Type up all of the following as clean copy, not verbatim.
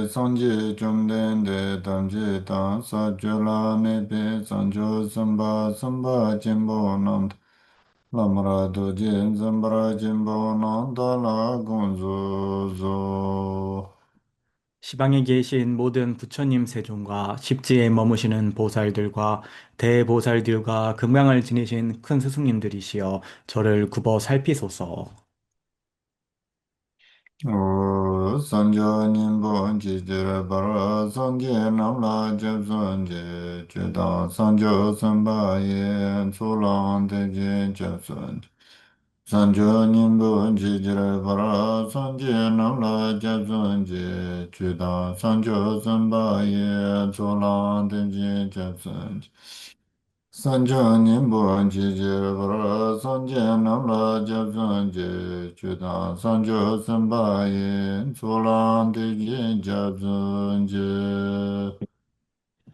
Sanje Chomden Damje Tan Sajula Mepe Sanjo Samba Jimbo Nand Lamra Doje Zambara Jimbo Nandala Gonzo Zo. 시방에 계신 모든 부처님 세존과 십지에 머무시는 보살들과 대보살들과 금강을 지니신 큰 스승님들이시여 저를 굽어 살피소서. Sanjo Nimbo Jijira Bara Sanje Namla Jeb Sanje Chedan Sanjo Samba Ye Sulan Teje Jeb Sanje Sanjo Nimbo Jijira Bara Sanje Namla Jeb Sanje Chedan Sanjo Samba Ye Sulan Teje Jeb Sanje Sanjo Nimbo Jijira Bara Sanje Namla Jeb Sanje Chedan Sanjo Samba Ye Sulan Teje Jeb Sanje.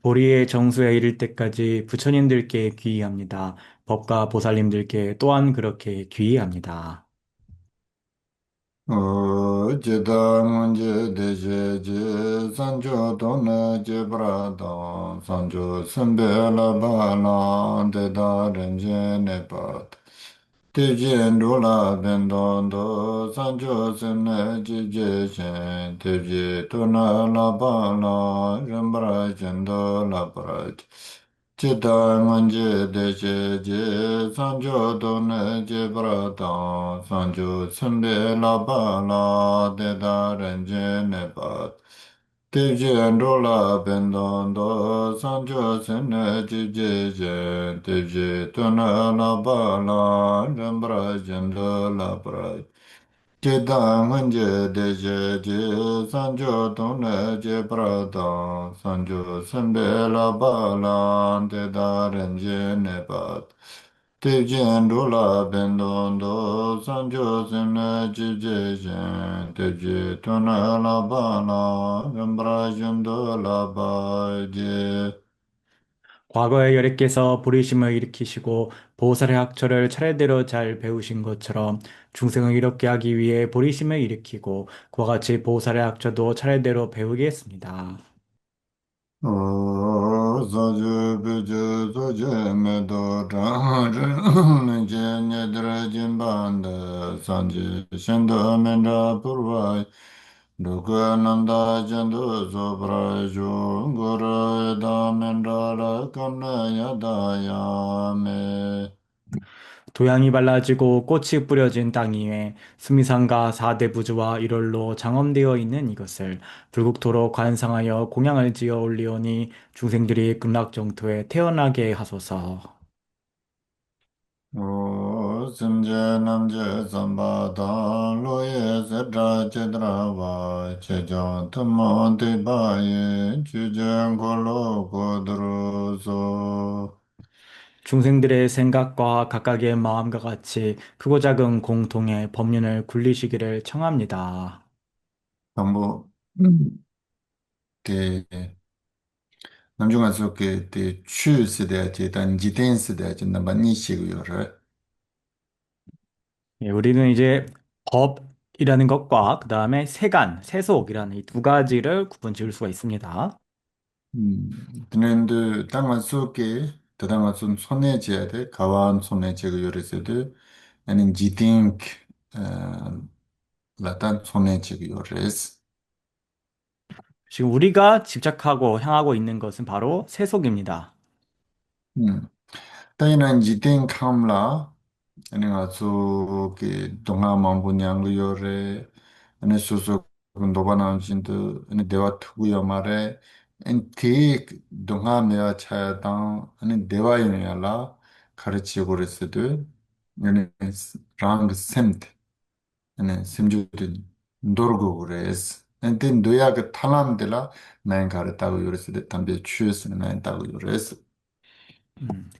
보리의 정수에 이를 때까지 부처님들께 귀의합니다. 법과 보살님들께 또한 그렇게 귀의합니다. Jeda nganje deje je sanjo dona je brada sanjo sembe la bala de da renje ne pat teje ndola bendondo sanjo sene je shen teje dona la bala rembra jendo la bra Chitta nganje deche je sanjo done je brata sanjo sembe la ba la de da renje ne pat te je ndola bendon do sanjo sene je te je tona la ba la rembra jendo la pra Chitta nganje deche je sanjo done je brata sanjo sembe la ba la de da renje ne pat te jen do la ben don do sanjo sene ji je jen te je tona la ba la gambra jendo la ba je. 과거에 여래께서 부르심을 일으키시고 보살의 학처를 차례대로 잘 배우신 것처럼 중생을 이롭게 하기 위해 부르심을 일으키고 그와 같이 보살의 학처도 차례대로 배우겠습니다. Soju Buju Soju Medo Dang Je Nedra Jimbanda Sanji Shendo Mendra Purvai Duka Nanda Jandu Sobra Ju Guru Eda Mendra Rakana Yadaya Me. 도양이 발라지고 꽃이 뿌려진 땅 위에 수미상가 사대부주와 일월로 장엄되어 있는 이것을 불국토로 관상하여 공양을 지어 올리오니 중생들이 극락정토에 태어나게 하소서. Simje Namje Sambada Loye Sedra Chedrava Chejon Tamo Tebaye Chujen Kolo Kodruso. 중생들의 생각과 각각의 마음과 같이 크고 작은 공통의 법륜을 굴리시기를 청합니다. Tambo Te Namjunga Soke Te Chu Sida Che Dan Jiten Sida Che Namba Nishigu Yore. 예, 우리는 이제 법이라는 것과 그 다음에 세간, 세속이라는 이 두 가지를 구분 지을 수가 있습니다. Tenendu Tanga Soke Tadanga Sun Sone Che Kawan Sone Che Yore Sede and Jitink 라탄 손에 지기 요레스. 지금 우리가 집착하고 향하고 있는 것은 바로 세속입니다. 타이난 지팅 캄라 아니 아주 그 동아 망분양 요레 아니 소소 군도바나 진도 아니 대화 투구야 말에 엔티 동아 메와 차야당 아니 대화이냐라 가르치고 그랬어도 아니 랑 셈트 아니 심주든 놀고 그래스 엔틴 도야 그 탈람들라 난 가르다고 요랬을 담배 취했으면 난 따고 요랬어.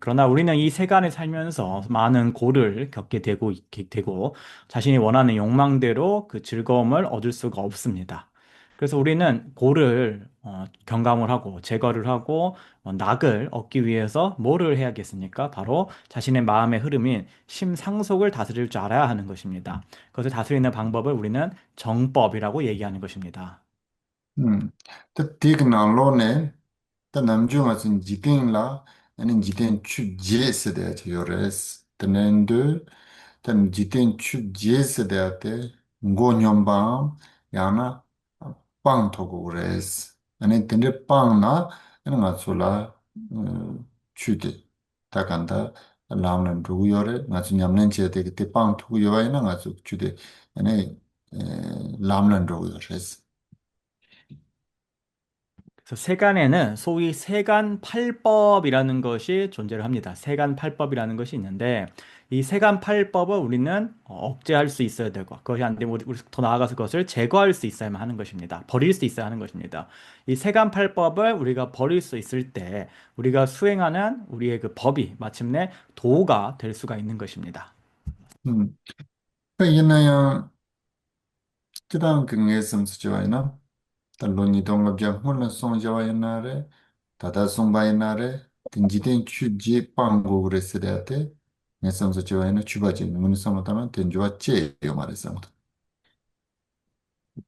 그러나 우리는 이 세간에 살면서 많은 고를 겪게 되고 있게 되고 자신이 원하는 욕망대로 그 즐거움을 얻을 수가 없습니다. 그래서 우리는 고를 경감을 하고 제거를 하고 낙을 얻기 위해서 뭐를 해야겠습니까? 바로 자신의 마음의 흐름인 심상속을 다스릴 줄 알아야 하는 것입니다. 그것을 다스리는 방법을 우리는 정법이라고 얘기하는 것입니다. 음. 또 디그 나로네 또 남중아 진 지팅라 아니 지팅 추 제스데 요레스 tenen tan jiten chu jese de ate ngo nyomba yana pang togo res ane tende pang na ene nga tsula chu de takanda lamnan rugu yore nga tsu nyamnen che de te pang togo yore na nga tsu chu de ene lamnan rugu yore res. 그래서 세간에는 소위 세간팔법이라는 것이 존재를 합니다. 세간팔법이라는 것이 있는데 이 세간팔법을 우리는 억제할 수 있어야 되고 그것이 안 되면 우리 더 나아가서 그것을 제거할 수 있어야만 하는 것입니다. 버릴 수 있어야 하는 것입니다. 이 세간팔법을 우리가 버릴 수 있을 때 우리가 수행하는 우리의 그 법이 마침내 도가 될 수가 있는 것입니다. 그 이나야 그다음 그게 섬스 좋아이나 달론이 동갑자 홀라 송 좋아이나래 다다 송바이나래 딘지된 취지 빵고 그랬으려때 내 섬스 좋아이나 주바지 문 섬다만 된 좋았지 요 말했어.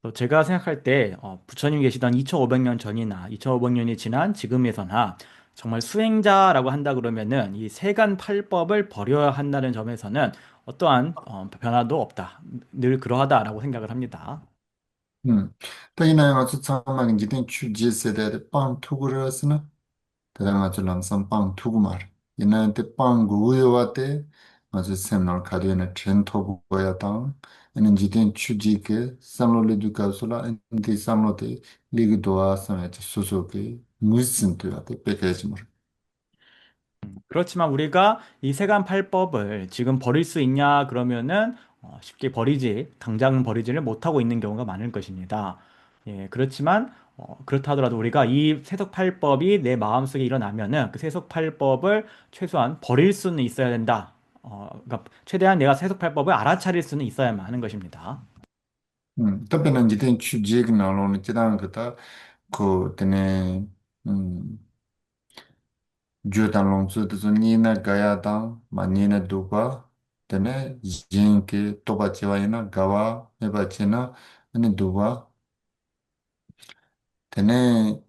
또 제가 생각할 때 부처님 계시던 2500년 전이나 2500년이 지난 지금에서나 정말 수행자라고 한다 그러면은 이 세간팔법을 버려야 한다는 점에서는 어떠한 변화도 없다. 늘 그러하다라고 생각을 합니다. 또 이나야 맞서 참만 이제 취지 세대의 빵 투구르스나 대단 아주 람삼 빵 투구 말 이나한테 빵 구요와테 맞아 셈널 카드에나 트렌 토부 거야당 에는 지된 취지게 삼로레 두카솔라 엔티 삼로테 리그도아 사메트 소소게 무슨 뜻이야 백해지 말. 그렇지만 우리가 이 세간팔법을 지금 버릴 수 있냐 그러면은 쉽게 버리지 당장 버리지를 못하고 있는 경우가 많을 것입니다. 예, 그렇지만 그렇다 하더라도 우리가 이 세속팔법이 내 마음속에 일어나면은 그 세속팔법을 최소한 버릴 수는 있어야 된다. 그러니까 최대한 내가 세속팔법을 알아차릴 수는 있어야만 하는 것입니다. 답변은 지된 취지게 나오는 지단 그다 그 때문에 Judan longzu tuzu nina gaya dang, ma nina duba, tene yin ki toba chiwa ina gawa, meba china, ane duba, tene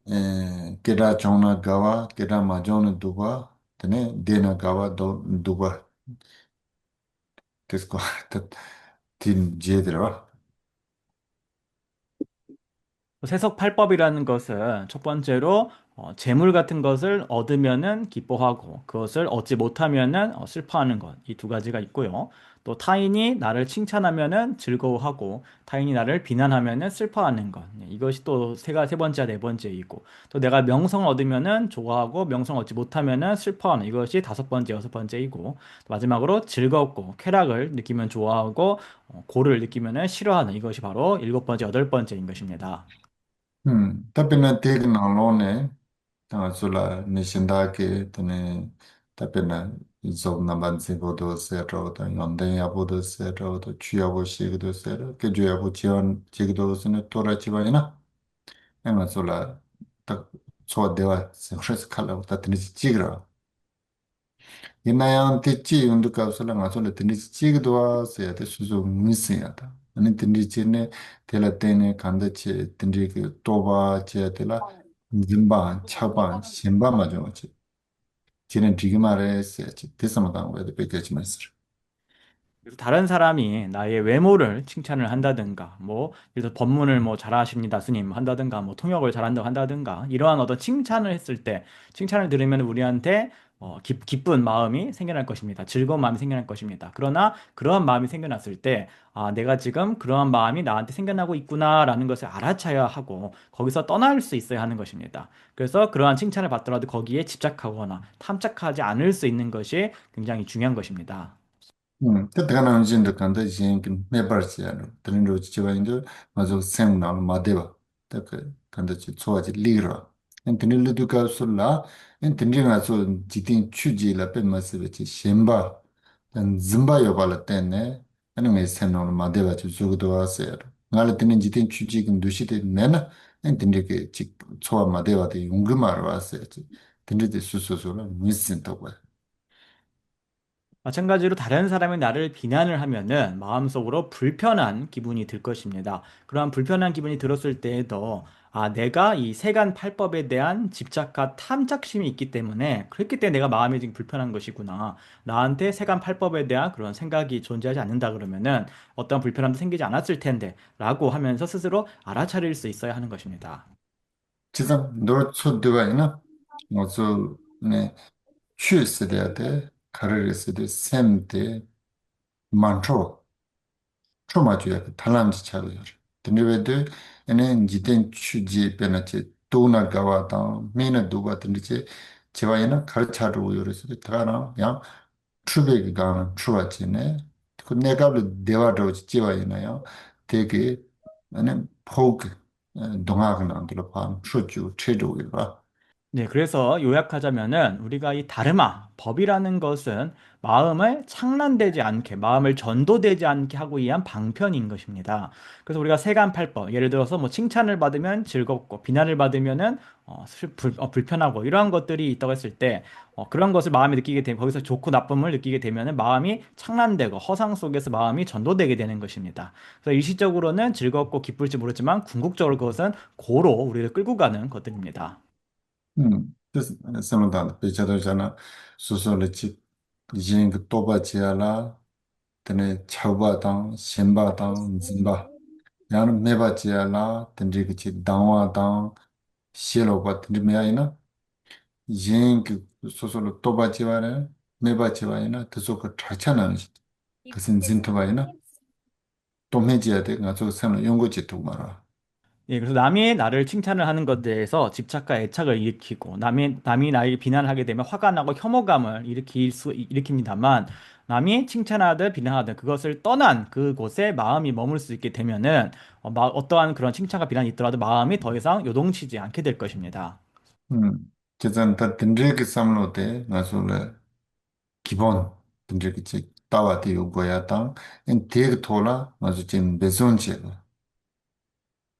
kira chongna gawa, kira ma chongna duba, tene dena gawa duba, tisko, tin jidra. 세속팔법이라는 것은 첫 번째로 재물 같은 것을 얻으면은 기뻐하고 그것을 얻지 못하면은 슬퍼하는 것. 이 두 가지가 있고요. 또 타인이 나를 칭찬하면은 즐거워하고 타인이 나를 비난하면은 슬퍼하는 것. 이것이 또 세 번째와 네 번째이고 또 내가 명성을 얻으면은 좋아하고 명성 얻지 못하면은 슬퍼하는 이것이 다섯 번째, 여섯 번째이고 마지막으로 즐겁고 쾌락을 느끼면 좋아하고 고를 느끼면은 싫어하는 이것이 바로 일곱 번째, 여덟 번째인 것입니다. Tapina tegi na lone, tanga sula nishinda ki, tene tapina zob na bansi bodo sero, ta yonden ya bodo sero, ta chuya bo shigido sero, ke juya bo chiyon chigido sene tora chiba ina, ema sula tak chowa dewa se khres khala ta tene chigira. Inayang te chi yundu kapsula nga sula tene chigido se ya te suzu ngisi ya ta. Ani tene chi ne tela tene kanda chi tene ki toba chi ya tela zimba, chaba, shimba ma jo chi. Chine digi ma re se ya chi. Tesa ma tanga wade peke chi ma sir. 그래서 다른 사람이 나의 외모를 칭찬을 한다든가, 뭐, 예를 들어 법문을 뭐 잘하십니다, 스님 한다든가, 뭐 통역을 잘한다고 한다든가, 이러한 어떤 칭찬을 했을 때, 칭찬을 들으면 우리한테 기쁜 마음이 생겨날 것입니다. 즐거운 마음이 생겨날 것입니다. 그러나 그러한 마음이 생겨났을 때, 아, 내가 지금 그러한 마음이 나한테 생겨나고 있구나라는 것을 알아차야 하고, 거기서 떠날 수 있어야 하는 것입니다. 그래서 그러한 칭찬을 받더라도 거기에 집착하거나 탐착하지 않을 수 있는 것이 굉장히 중요한 것입니다. Te tena jindu kanda yin ki mebar chi ya no. Tene ro chi chiwa indu ma zo sem na ma deba. Te kanda chi tsuwa chi ligra. En tene lidu ka su la, en tene nga su jitin chu ji la pe ma sibe chi shimba. Ten zimba yo ba la tenne, ene me sem na ma deba chi zugudu wa se ya ro. Nga la tene jitin chu ji kin dushi te nena, en tene ke chi tsuwa ma deba te yungu ma ra wa se ya chi. Tene te su su su la mi sin to kwa. 마찬가지로 다른 사람이 나를 비난을 하면은 마음속으로 불편한 기분이 들 것입니다. 그러한 불편한 기분이 들었을 때에도 내가 이 세간팔법에 대한 집착과 탐착심이 있기 때문에 그렇기 때문에 내가 마음이 지금 불편한 것이구나. 나한테 세간팔법에 대한 그런 생각이 존재하지 않는다 그러면은 어떤 불편함도 생기지 않았을 텐데 라고 하면서 스스로 알아차릴 수 있어야 하는 것입니다. 지금 노초드가 어서 네 취했어야 돼. 가르를 쓰되 샘때 많죠. 초마주야 달람지 차고요. 근데 왜들 얘는 지된 취지 변화지 도나 가와다 메나 두바 근데 제와이나 가르차로 요래서 다가나 양 추베기 가는 추와지네. 그 내가 대화로 지와이나요. 되게 나는 포그 동화가 안 들어 봐. 추주 체조가 네, 그래서 요약하자면은 우리가 이 다르마, 법이라는 것은 마음을 창란되지 않게, 마음을 전도되지 않게 하고 위한 방편인 것입니다. 그래서 우리가 세간팔법, 예를 들어서 뭐 칭찬을 받으면 즐겁고, 비난을 받으면은 불편하고 이러한 것들이 있다고 했을 때, 그런 것을 마음이 느끼게 되면 거기서 좋고 나쁨을 느끼게 되면은 마음이 창란되고 허상 속에서 마음이 전도되게 되는 것입니다. 그래서 일시적으로는 즐겁고 기쁠지 모르지만 궁극적으로 그것은 고로 우리를 끌고 가는 것들입니다. 그래서 선호단 배차도잖아 소설의 이제 그 또바지야라 드네 차바당 셴바당 진바 야는 메바지야라 든지 그치 당와당 시로바 든지 메아이나 이제 그 소설로 또바지와네 메바지와이나 드소 그 차차나는 그슨 진토바이나 또 메지야 돼 가서 선호 연구지 두 말아 예, 그래서 남이 나를 칭찬을 하는 것에 대해서 집착과 애착을 일으키고, 남이 나를 비난하게 되면 화가 나고 혐오감을 일으킵니다만, 남이 칭찬하든 비난하든 그것을 떠난 그곳에 마음이 머물 수 있게 되면은, 어떠한 그런 칭찬과 비난이 있더라도 마음이 더 이상 요동치지 않게 될 것입니다. 그전 다 든지 그 삼로데 가서래 기본 분들이 따와도 요거야 땅 되게 토라 아주 지금 배송체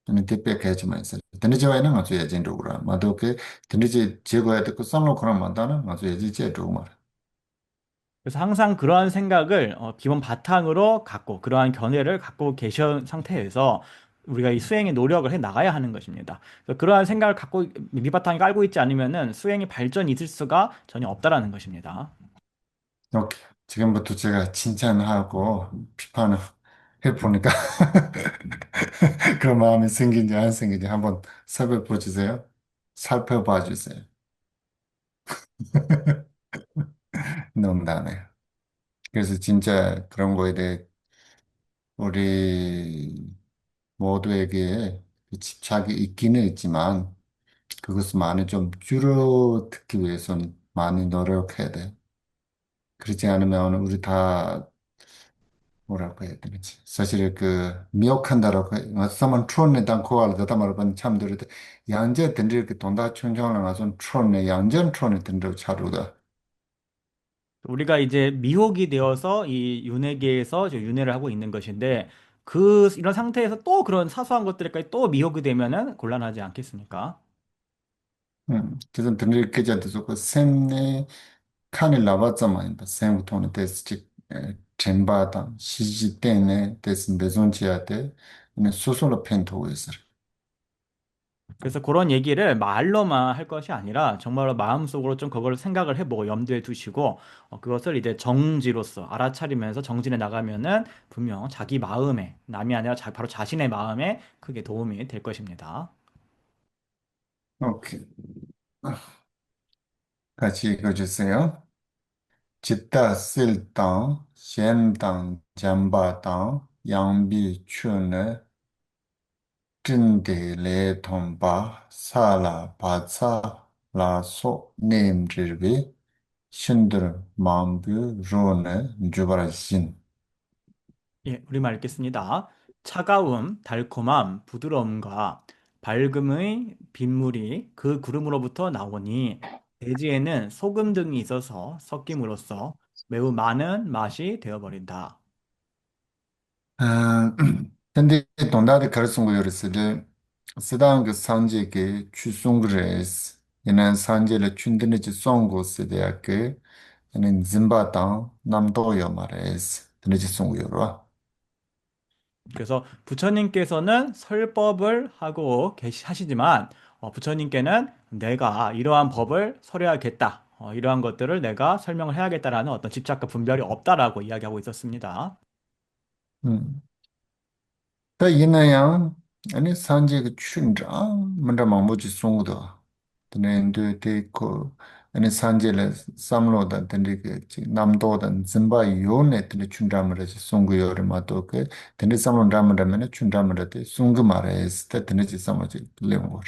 근데 대표 개지만 있어 근데 저와는 아주 예전적으로 마도 그 근데 제거해야 될거 쌍로 그런 만다는 아주 예지제 말 그래서 항상 그러한 생각을 기본 바탕으로 갖고, 그러한 견해를 갖고 계신 상태에서 우리가 이 수행의 노력을 해 나가야 하는 것입니다. 그래서 그러한 생각을 갖고 밑바탕에 깔고 있지 않으면은 수행의 발전이 있을 수가 전혀 없다라는 것입니다. 오케이 지금부터 제가 칭찬하고 비판을 해보니까 그런 마음이 생긴지 안 생긴지 한번 살펴봐 주세요 살펴봐 주세요 농담이에요 그래서 진짜 그런 거에 대해 우리 모두에게 그 집착이 있기는 있지만 그것을 많이 좀 줄여듣기 위해서는 많이 노력해야 돼. 그렇지 않으면 우리 다 뭐라고 해야 되는지 사실 그 미혹한다라고 어서만 추원에 단 코알 다다 말하면 참 들을 양재 든지 이렇게 돈다 충정을 나서 추원에 양전 추원에 든지 차루다. 우리가 이제 미혹이 되어서 이 윤회계에서 이제 윤회를 하고 있는 것인데 이런 상태에서 또 그런 사소한 것들까지 또 미혹이 되면은 곤란하지 않겠습니까? 그래서 든지 이렇게 자도 그 샘내 칸이 나왔자만 샘부터는 됐지 젠바다 시지 때문에 됐은 배송지야 돼. 근데 소설로 펜토고 있어. 그래서 그런 얘기를 말로만 할 것이 아니라 정말로 마음속으로 좀 그걸 생각을 해보고 염두에 두시고 그것을 이제 정지로서 알아차리면서 정진해 나가면은 분명 자기 마음에 남이 아니라 바로 자신의 마음에 크게 도움이 될 것입니다. 오케이. 같이 읽어주세요.จิตต 쓸당, 셴당, 잠바당, 양비 추네, 찐데 레통바, 사라 바사, 라소, 네임르비, 신들 마음비 로네, 주바라신. 예, 우리말 읽겠습니다. 차가움, 달콤함, 부드러움과 밝음의 빗물이 그 구름으로부터 나오니 대지에는 소금 등이 있어서 섞임으로써 매우 많은 맛이 되어버린다. 아, 근데 동다드 가르친 요르스를 쓰다한 그 산지에게 추송그레스 이는 산지를 춘드네지 송고스 대학교 ane 짐바당 남도요 말레스 드네지 송구요로. 그래서 부처님께서는 설법을 하고 하시지만 부처님께는 내가 이러한 법을 설해야겠다. 이러한 것들을 내가 설명을 해야겠다라는 어떤 집착과 분별이 없다라고 이야기하고 있었습니다. 음. 다 이나양 아니 산지 그 춘자 먼저 망보지 송구도 드네인도 데코 아니 산지를 삼로다 드네 그 남도다 짐바 요네 드네 춘자므르지 송구요를 마도 그 드네 삼로 담으면 춘자므르데 송구 말에스 드네지 삼어지 레옹거.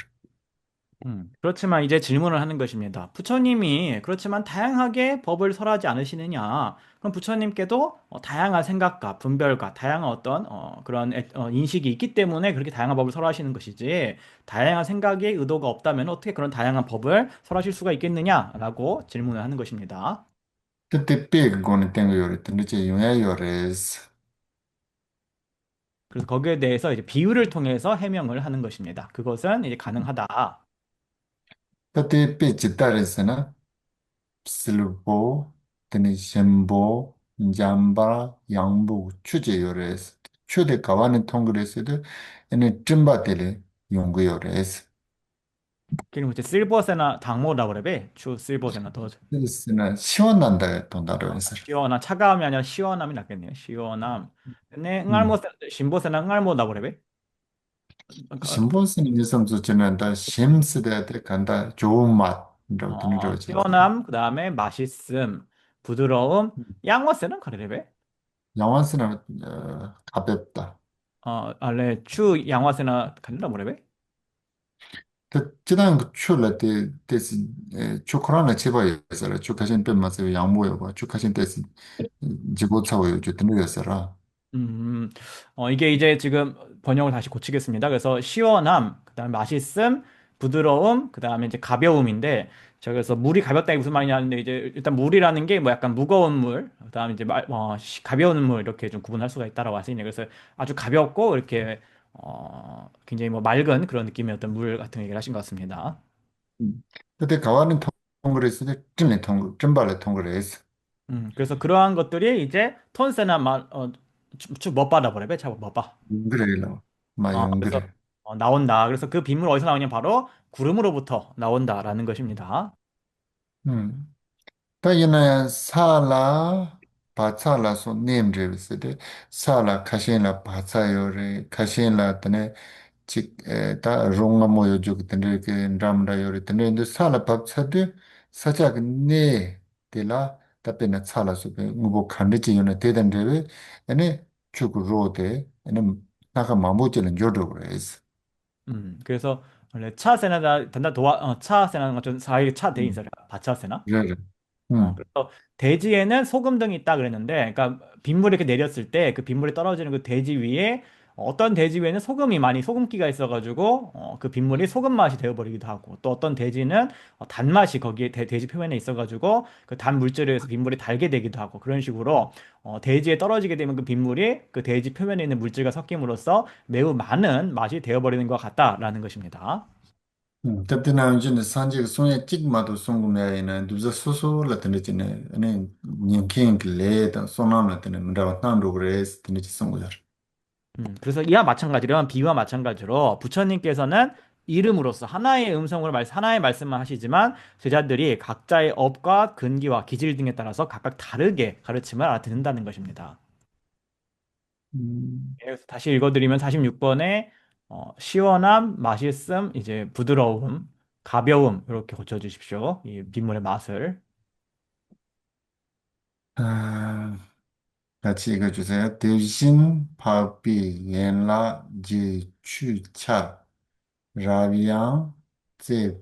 그렇지만 이제 질문을 하는 것입니다. 부처님이 그렇지만 다양하게 법을 설하지 않으시느냐? 그럼 부처님께도 다양한 생각과 분별과 다양한 어떤 그런 인식이 있기 때문에 그렇게 다양한 법을 설하시는 것이지 다양한 생각의 의도가 없다면 어떻게 그런 다양한 법을 설하실 수가 있겠느냐라고 질문을 하는 것입니다. 그때 삐고는 땡거 요리 드네지 용야 요레스. 그래서 거기에 대해서 이제 비유를 통해서 해명을 하는 것입니다. 그것은 이제 가능하다. 그때 삐 짓다레스나 실보, 드니 셴보, 잠바, 양보, 추제 요레스. 추대 가와는 통그레스도 에네 쯤바텔레 용구 요레스. 그리고 이제 실버세나 당모라고 그래. 추 실버세나 더 그래스나 시원한다 돈다로에서. 시원함, 차가움이 아니라 시원함이 낫겠네요. 시원함. 근데 음. 신보세나 응알모다고 그래. 신보스는 이섬수 지난다 심스대한테 간다 좋은 맛이라고 드는 거지. 시원함, 그 다음에 맛있음, 부드러움, 양어세는 그래. 영화스는 가볍다. 알레 추 양화세나 간다 뭐래? 그 지난 그 출라 때 때스 초코라나 집어였어라. 초카신 뺀맛에 양모여 봐. 초카신 때스 지고 차고 요즘 드는 거였어라. 음, 이게 이제 지금 번역을 다시 고치겠습니다. 그래서 시원함, 그다음에 맛있음, 부드러움, 그다음에 이제 가벼움인데, 저 그래서 물이 가볍다 이게 무슨 말이냐 하는데 이제 일단 물이라는 게 뭐 약간 무거운 물, 그다음에 이제 가벼운 물 이렇게 좀 구분할 수가 있다라고 하시네요. 그래서 아주 가볍고 이렇게 굉장히 뭐 맑은 그런 느낌의 어떤 물 같은 얘기를 하신 것 같습니다. 그때 가와는 통그레스 때 찜내 통그 찜발레 통그레스. 그래서 그러한 것들이 이제 톤세나 멋바다 버려배 차 멋바. 그래요. 마용 그래서 그래. 나온다. 그래서 그 빗물 어디서 나오냐? 바로 구름으로부터 나온다라는 것입니다. 음. 다이나 사라 바차라 소 네임드르스데 사라 카신라 바차요레 카신라 tene chik ta ronga moyo juk tene ke ramra yore tene ndo sala pap chade sacha ne de la ta pe na sala su pe ngubo khande chi yone te den de ene chuk ro de ene naka mamu chi len jodo res. 그래서 원래 차세나다 단다 차세나가 좀 사이 차대 음. 인사를 바차세나? 그래. 음. 그래서 대지에는 소금등이 있다 그랬는데, 그러니까 빗물이 이렇게 내렸을 때 그 빗물이 떨어지는 그 대지 위에 어떤 대지 위에는 소금기가 있어가지고 그 빗물이 소금 맛이 되어버리기도 하고, 또 어떤 대지는 단맛이 거기에 대지 표면에 있어가지고 그 단 물질에 의해서 빗물이 달게 되기도 하고, 그런 식으로 대지에 떨어지게 되면 그 빗물이 그 대지 표면에 있는 물질과 섞임으로써 매우 많은 맛이 되어버리는 것 같다라는 것입니다. Tapti na jine sanje sonye chik mato songu mea ina duza soso la tene chine ane nyingking le ta sonam la tene mrawa tan rogres tene chi songu yar. 그래서 이와 마찬가지로 비유와 마찬가지로 부처님께서는 이름으로써 하나의 말씀만 하시지만 제자들이 각자의 업과 근기와 기질 등에 따라서 각각 다르게 가르침을 알아듣는다는 것입니다. 그래서 다시 읽어드리면 46번에 시원함, 맛있음, 이제 부드러움, 가벼움 이렇게 고쳐주십시오. 이 빗물의 맛을. 아, 같이 읽어주세요. 대신 파비 옌라 지 추차 라비앙 제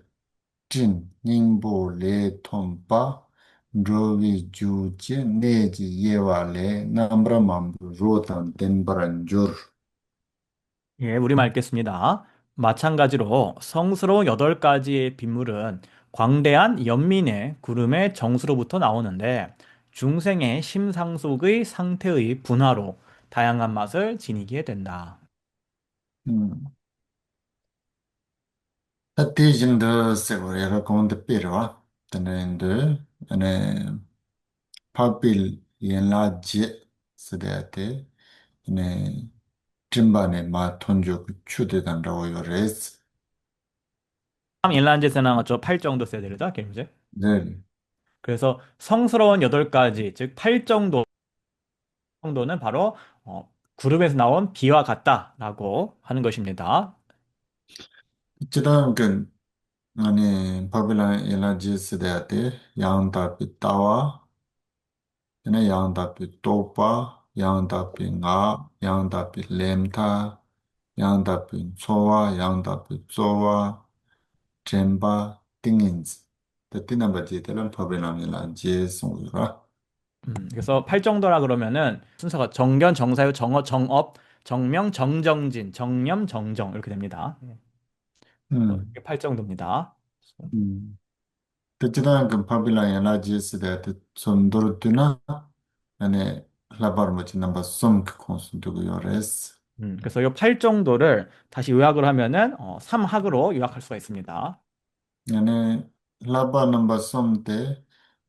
진 닝보 레 톰바 로비 주제 네지 예와레 남브라맘부 로탄 덴바란줄. 예, 우리말 읽겠습니다. 마찬가지로 성스러운 8가지의 빗물은 광대한 연민의 구름의 정수로부터 나오는데 중생의 심상 속의 상태의 분화로 다양한 맛을 지니게 된다. Tēshīn dō sēgō rēgā kōnda pērwa, tēnē ndō, anē, 파빌 연라제 스데아테 네 짐바네 마 톤조 추데단라고 요레스. 일란제스는 저 8 정도 써야 되죠, 게임제. 네. 그래서 성스러운 8가지, 즉 8 정도는 바로 그룹에서 나온 비와 같다라고 하는 것입니다. 지단 그 아니 파빌라 연라제 스데아테 양다피 따와 네 양다피 또파 양다피 나 양다피 렘타 양다피 소와 양다피 조와 젬바 띵인즈 때띠나바지 때는 파빌라밀라 제송이라. 그래서 8 정도라 그러면은 순서가 정견, 정사유, 정어, 정업, 정명, 정정진, 정념, 정정 이렇게 됩니다. 그래서 음. 이게 8 정도입니다. 음. Tachida kan pabila yana jisi da te sondoro tuna ane labar mochi namba som ki konsun tugu yores. 그래서 이 8 정도를 다시 요약을 하면은 3학으로 요약할 수가 있습니다. ane labar namba som te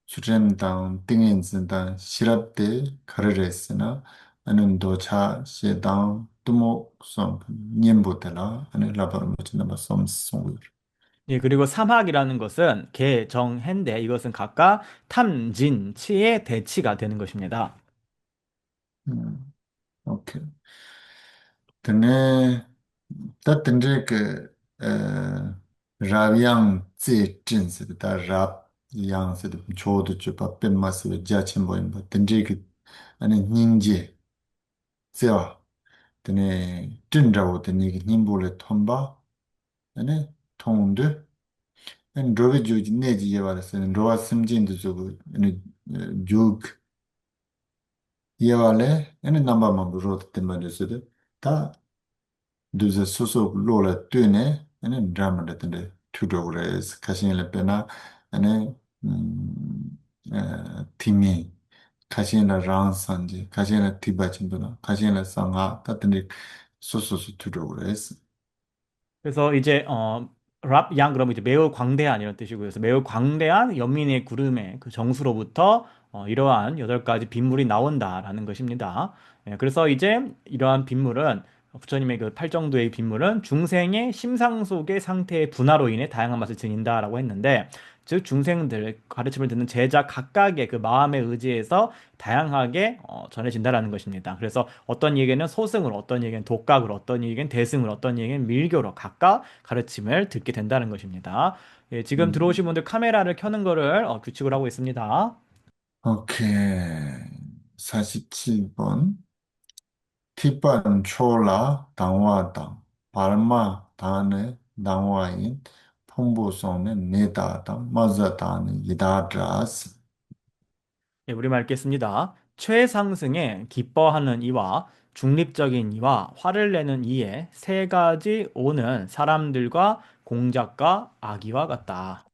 surem dang tingin zin dang shirab te karires na ane docha she dang tumo som nyembo te la ane labar mochi namba som songu yor. 예, 그리고 3학이라는 것은 개, 정, 해인데 이것은 각각 탐, 진, 치의 대치가 되는 것입니다. 오케이. Tene, ta tendre ke rab yang tse zin se ta rab yang se de chodo chu pa pen ma se ja chen bo yin ba tendre ke ane ning je tse wa tene zin ra wo tene ke ning bo le ton ba ane tong de ane robe ju ji ne ji ye wa le se ro wa sim jin de ju ane ju ye wa le ane namba ma bu ro te ma de se de ta duze soso lola tune ane drama de tende tudo res kashin le pena ane timi kashin la ran sanji kashin la tiba chimbuna kashin la sanga ta tende soso so tudo res. 그래서 이제 랍, 양 그러면 이제 매우 광대한 이런 뜻이고요. 그래서 매우 광대한 연민의 구름의 그 정수로부터 이러한 8가지 빗물이 나온다라는 것입니다. 예, 그래서 이제 이러한 빗물은 부처님의 그 8 정도의 빗물은 중생의 심상 속의 상태의 분화로 인해 다양한 맛을 지닌다라고 했는데 즉 중생들 가르침을 듣는 제자 각각의 그 마음의 의지에서 다양하게 전해진다라는 것입니다. 그래서 어떤 얘기는 소승으로, 어떤 얘기는 독각으로, 어떤 얘기는 대승으로, 어떤 얘기는 밀교로 각각 가르침을 듣게 된다는 것입니다. 예, 지금 들어오신 분들 카메라를 켜는 거를 규칙을 하고 있습니다. 오케이. 47번 티반 초라 당화당 발마 단의 당화인 풍부성의 네다당 마자당 이다드라스. 예, 우리말 읽겠습니다. 최상승에 기뻐하는 이와 중립적인 이와 화를 내는 이의 3가지 오는 사람들과 공작과 악의와 같다.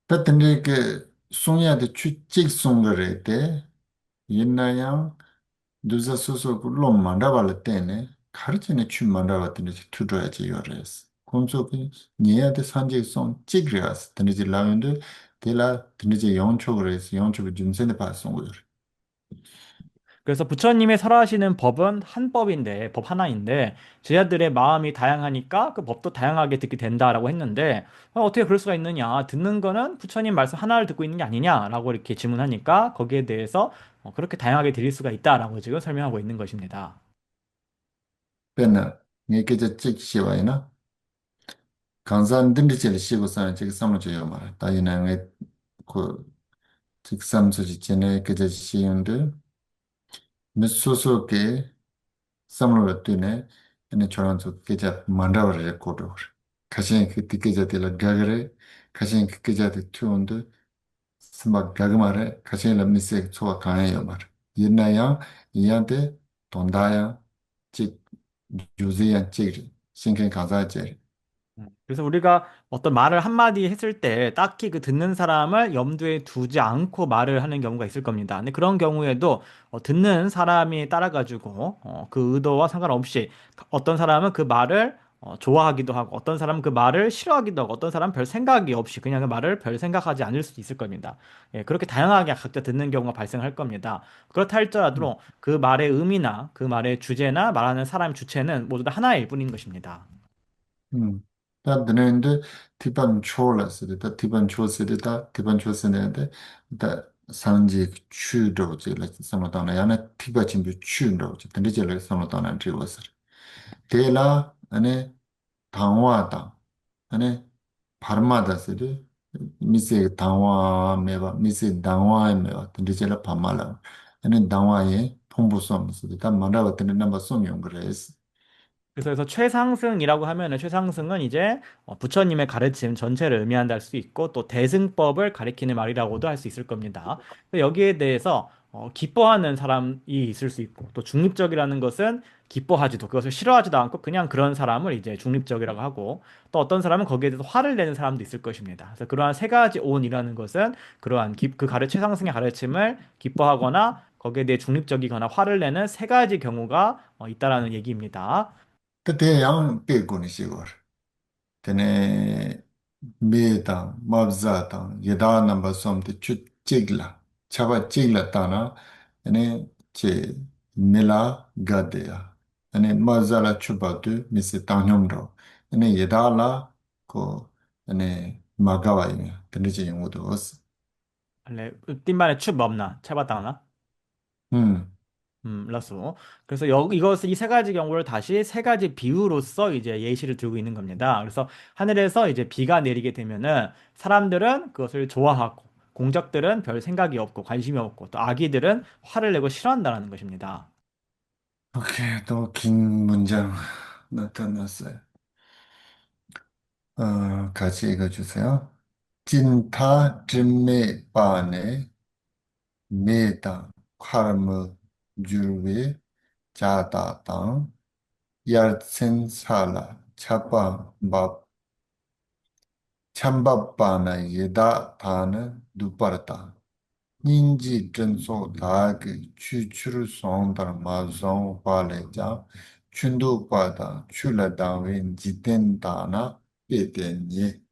Tā tindrī kī sōngyā tī chū chīk sōnggā rē tē, yīnā yāng dūzā sōsō kū lō māndā lā tēne, kārī chī nā chū māndā wā tindrī chī tū rā chī yō rē sī. Kōnsō kī nyē tī sāng chīk sōng chīk rā sī, tindrī chī lā yōndō, tī lā tindrī chī yōng chōg rē sī, yōng chōg jūn sēn pā sōng yō rē. 그래서 부처님의 설하시는 법은 한 법인데, 법 하나인데, 제자들의 마음이 다양하니까 그 법도 다양하게 듣게 된다라고 했는데, 어떻게 그럴 수가 있느냐? 듣는 거는 부처님 말씀 하나를 듣고 있는 게 아니냐라고 이렇게 질문하니까 거기에 대해서 그렇게 다양하게 들릴 수가 있다라고 지금 설명하고 있는 것입니다. Pēnā, ngē kī chā chīk shī wā yīnā, kāngsā tindrī chī lī shī gu sā chīk sā mō chī yō mā rā. Tā yīnā ngē kō chīk sā mō chī chī nē kī chā shī yōndō, mī sōsō kī samlo tune ene choranzo keja mandaware kodo kashin ki tikeja de la gagare kashin ki keja de tuonde sima gagmare kashin la mise chowa kane yomar yinaya yante tondaya 직 유지한 직 신경 가사제. 그래서 우리가 어떤 말을 한마디 했을 때 딱히 그 듣는 사람을 염두에 두지 않고 말을 하는 경우가 있을 겁니다. 근데 그런 경우에도 듣는 사람이 따라가지고 그 의도와 상관없이 어떤 사람은 그 말을 좋아하기도 하고 어떤 사람은 그 말을 싫어하기도 하고 어떤 사람은 별 생각이 없이 그냥 그 말을 별 생각하지 않을 수도 있을 겁니다. 예, 그렇게 다양하게 각자 듣는 경우가 발생할 겁니다. 그렇다 음, 할지라도 그 말의 의미나 그 말의 주제나 말하는 사람 주체는 모두 다 하나일 뿐인 것입니다. 다 드는데 티반 초라스데 다 티반 초스데 다 티반 초스데 다 산지 추도지 라 상노다나 야나 티바 진비 추도지 근데 제가 상노다나 드리워서 데라 아니 당와다 아니 파르마다스데 미세 당와 메바 미세 당와 메바 근데 제가 파말라 아니 당와에 통보성스데 다 만다바트는 넘버 송용 그래스 그래서 최상승이라고 하면은 최상승은 이제 부처님의 가르침 전체를 의미한다 할 수 있고 또 대승법을 가리키는 말이라고도 할 수 있을 겁니다. 그래서 여기에 대해서 기뻐하는 사람이 있을 수 있고 또 중립적이라는 것은 기뻐하지도 그것을 싫어하지도 않고 그냥 그런 사람을 이제 중립적이라고 하고 또 어떤 사람은 거기에 대해서 화를 내는 사람도 있을 것입니다. 그래서 그러한 세 가지 온이라는 것은 그러한 최상승의 가르침을 기뻐하거나 거기에 대해 중립적이거나 화를 내는 세 가지 경우가 있다라는 얘기입니다. 그때 양 빼고는 시고 tene me tang, mabza tang, yeda namba somte chu chigla, chaba chigla tana, ene che mela gadea, ene mabza la chuba tu misi tangyom ro, ene yeda la ko ene magawa ime, tene che yung udo os. 원래 띵반에 춥 없나? 채바다나? 음, 라수. 그래서 이것을 이 세 가지 경우를 다시 세 가지 비유로서 이제 예시를 들고 있는 겁니다. 그래서 하늘에서 이제 비가 내리게 되면은 사람들은 그것을 좋아하고 공작들은 별 생각이 없고 관심이 없고 또 아기들은 화를 내고 싫어한다는 것입니다. 오케이, 또 긴 문장 나타났어요. 같이 읽어주세요. 진타 진메 바네 메다 카르마 줄베 자다당 야센살라 차파 밥 참밥바나 예다 다는 두파르다 인지 전소 다그 추추르 송다 마종 발레자 춘두바다 출라다윈 지텐다나 베데니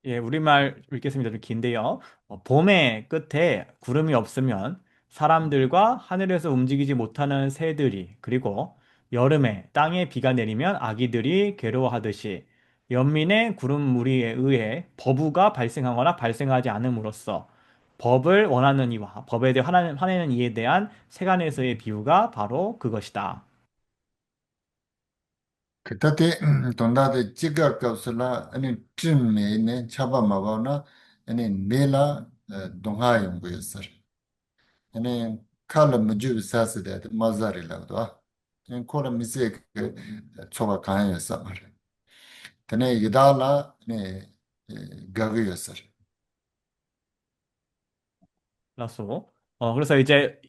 예, 우리말 읽겠습니다. 좀 긴데요. 봄의 끝에 구름이 없으면 사람들과 하늘에서 움직이지 못하는 새들이, 그리고 여름에 땅에 비가 내리면 아기들이 괴로워하듯이 연민의 구름 무리에 의해 버부가 발생하거나 발생하지 않음으로써 법을 원하는 이와 법에 대해 화내는 이에 대한 세간에서의 비유가 바로 그것이다. 그때 돈다데 찌가 값을라 아니 찜메네 차바 마바나 아니 메라 동하용 거였어. 아니 칼라 무주 사스데 마자리라도 엔 코라 미세 그 초가 가야였어 말. 근데 이달라 네 가그였어. 라쏘. 그래서 이제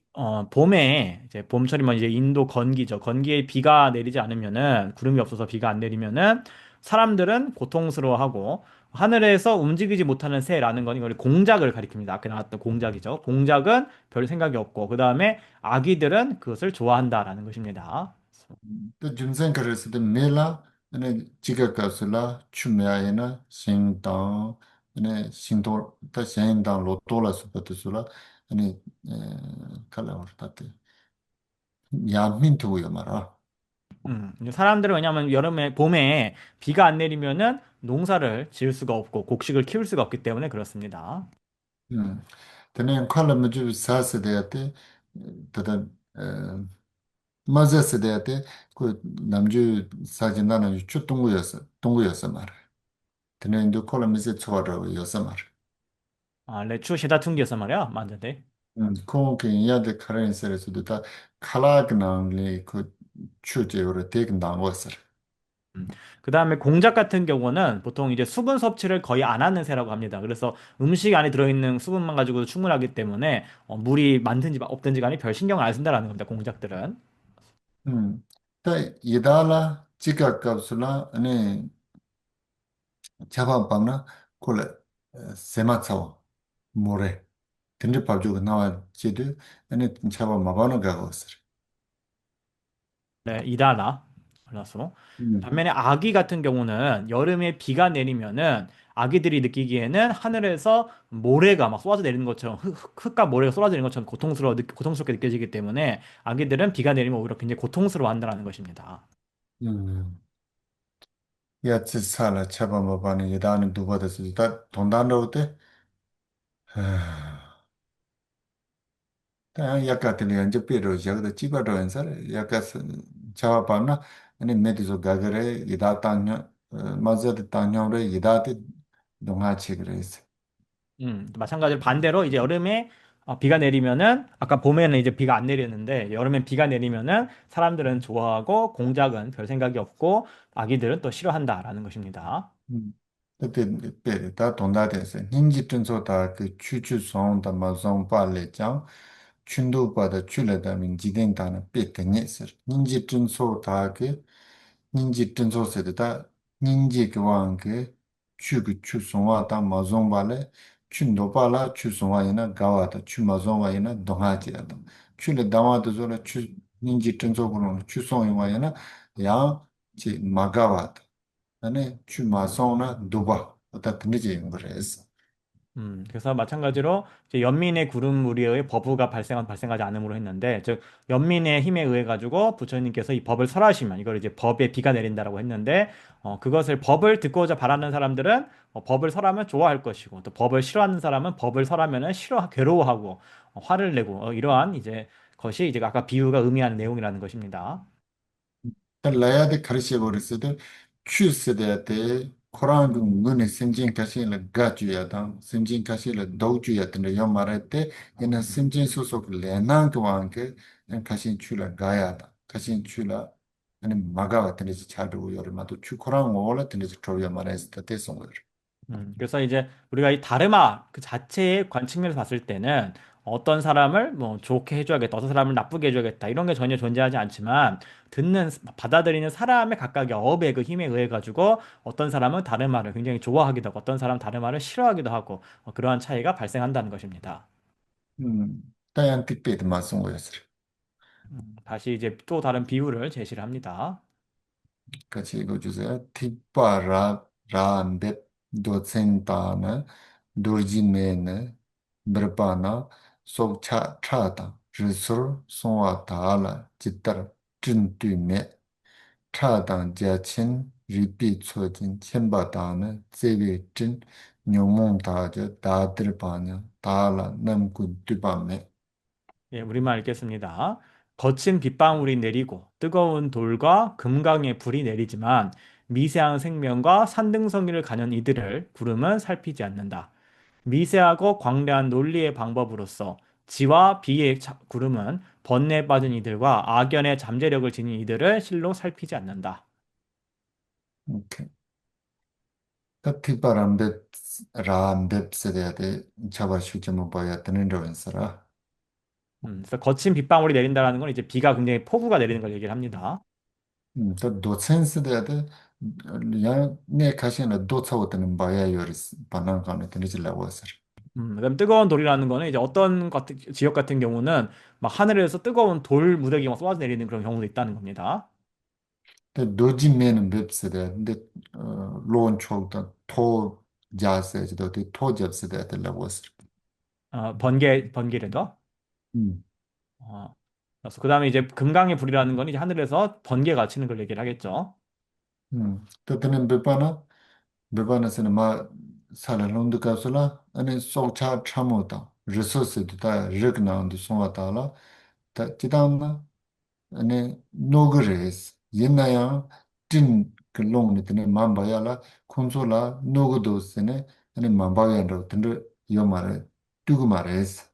봄에 이제 봄철이면 이제 인도 건기죠. 건기에 비가 내리지 않으면은 구름이 없어서 비가 안 내리면은 사람들은 고통스러워하고 하늘에서 움직이지 못하는 새라는 건 이걸 공작을 가리킵니다. 아까 나왔던 공작이죠. 공작은 별 생각이 없고 그다음에 아기들은 그것을 좋아한다라는 것입니다. 또 중생 그랬을 때 메라 아니 찌가 값을라 추메아이나 신당 아니 신도 다 신당 로또라 스포트스라 아니 칼라 버타테 야민투요 말아. 이제 사람들은 왜냐하면 봄에 비가 안 내리면은 농사를 지을 수가 없고 곡식을 키울 수가 없기 때문에 그렇습니다. 음. 근데 칼라 무주 사스데한테 다다 맞았을 그 남주 사진 나는 동구였어 말. 근데 인도 콜라 미세 초라고 였어 말. 아, 레추 시다 퉁기였단 말이야. 맞는데. 그 이야데 카렌스에서도 다 칼라그나리 그 추제로 되게 나왔어. 음. 그 다음에 공작 같은 경우는 보통 이제 수분 섭취를 거의 안 하는 새라고 합니다. 그래서 음식 안에 들어있는 수분만 가지고도 충분하기 때문에 물이 많든지 없든지 간에 별 신경을 안 쓴다라는 겁니다. 공작들은. 음. 다 이달라 지가깝슬라 아니 잡아봤나 콜라 세마차오 모래 근데 밥주고 나와 아니 잡아 마바노 가고 있어. 네, 이다라. 그나소. 음, 반면에 아기 같은 경우는 여름에 비가 내리면은 아기들이 느끼기에는 하늘에서 모래가 막 쏟아져 내리는 것처럼 흙과 모래가 쏟아져 내리는 것처럼 고통스럽게 느껴지기 때문에 아기들은 비가 내리면 오히려 굉장히 고통스러워한다는 것입니다. 음. 야치 살아 차바 마바니 예다는 두바데스 다 돈단로데 다 약간들이 이제 삐로 저거 집어도 연서 약간 차바나 아니 메디조 가그레 이다 땅냐 마저드 땅냐로 이다데 동하치 그래서 마찬가지로 반대로 이제 여름에 비가 내리면은 아까 봄에는 이제 비가 안 내리는데 여름엔 비가 내리면은 사람들은 좋아하고 공작은 별 생각이 없고 아기들은 또 싫어한다라는 것입니다. 그때 때 다 돈다데서 닌지 tun소다 그 추추 송다 마송 빨래장 춘도 받아 출래다면 지den다는 뺏더니서 닌지 tun소다 그 닌지 tun소세다 닌지 그왕 그 추그 추송와다 마송 빨래 춘도 빨라 추송와이나 가와다 추마송와이나 동하지야다 출래 다와도 저라 추 닌지 tun소고는 추송이와이나 야지 마가와다 안에 주마성나 두바 어떤 드니지 그래서 그래서 마찬가지로 이제 연민의 구름무리의 버브가 발생하지 않음으로 했는데, 즉 연민의 힘에 의해 가지고 부처님께서 이 법을 설하시면 이걸 이제 법에 비가 내린다라고 했는데, 그것을 법을 듣고자 바라는 사람들은 법을 설하면 좋아할 것이고, 또 법을 싫어하는 사람은 법을 설하면은 괴로워하고 화를 내고 이러한 이제 것이 이제 아까 비유가 의미하는 내용이라는 것입니다. 라야데 카르시에 버리스데 추스데데 코란 그 문에 심진 가시를 가주야다 심진 가시를 도주야데 요마레테 이나 심진 소속 레난 그왕게 가신 출라 가야다 가신 출라 아니 마가와 드니지 차도 요르마도 추 코란 올라 드니지 troya 마레스타 대송을 그래서 이제 우리가 이 다르마 그 자체의 관측면에서 봤을 때는 어떤 사람을 뭐 좋게 해줘야겠다, 어떤 사람을 나쁘게 해줘야겠다 이런 게 전혀 존재하지 않지만 받아들이는 사람의 각각의 어업의 그 힘에 의해 가지고 어떤 사람은 다르마를 굉장히 좋아하기도 하고 어떤 사람은 다르마를 싫어하기도 하고 그러한 차이가 발생한다는 것입니다. 다양 특별히 말씀 거였어요. 다시 이제 또 다른 비유를 제시를 합니다. 같이 읽어주세요. 티파라 라안데 도센타나 도지메네 브르파나 속차 차다 리술 송와타라 지터 튼뚜메 차당 자친 리피 초진 쳔바다나 제비진 뇽몽다저 다들바냐 다라 남군 뚜바메 예, 우리말 읽겠습니다. 거친 빗방울이 내리고 뜨거운 돌과 금강의 불이 내리지만 미세한 생명과 산등성이를 가진 이들을 구름은 살피지 않는다. 미세하고 광대한 논리의 방법으로서 지와 비의 구름은 번뇌에 빠진 이들과 악연의 잠재력을 지닌 이들을 실로 살피지 않는다. 오케이. 티파람데 라안데 세대야데 자바슈지 뭐 봐야 되는 거였어라. 그래서 거친 빗방울이 내린다라는 건 이제 비가 굉장히 폭우가 내리는 걸 얘기를 합니다. 또 도센스대야데 야내 가시나 도차고드는 바야 요리스 바나가네 되지라고 했어. 그다음 뜨거운 돌이라는 거는 이제 지역 같은 경우는 막 하늘에서 뜨거운 돌 무더기가 막 쏟아져 내리는 그런 경우도 있다는 겁니다. 근데 노지면은 맵스대. 근데 로온 쪽다 토 자세지도 토 잡스대 되라고 했어. 번개래도. 음. 어, 그래서 그다음에 이제 금강의 불이라는 건 이제 하늘에서 번개가 치는 걸 얘기를 하겠죠. 또 드는 베바나스는 마 살롱도 가서라 아니 소차 참모다. 리소스도 다 르그나운도 송와다라. 다 지담나 아니 노그레스 옛나야 진 롱네 드네 맘바야라 콘솔라 노그도스네 아니 맘바야로 든데 요마레 두구마레스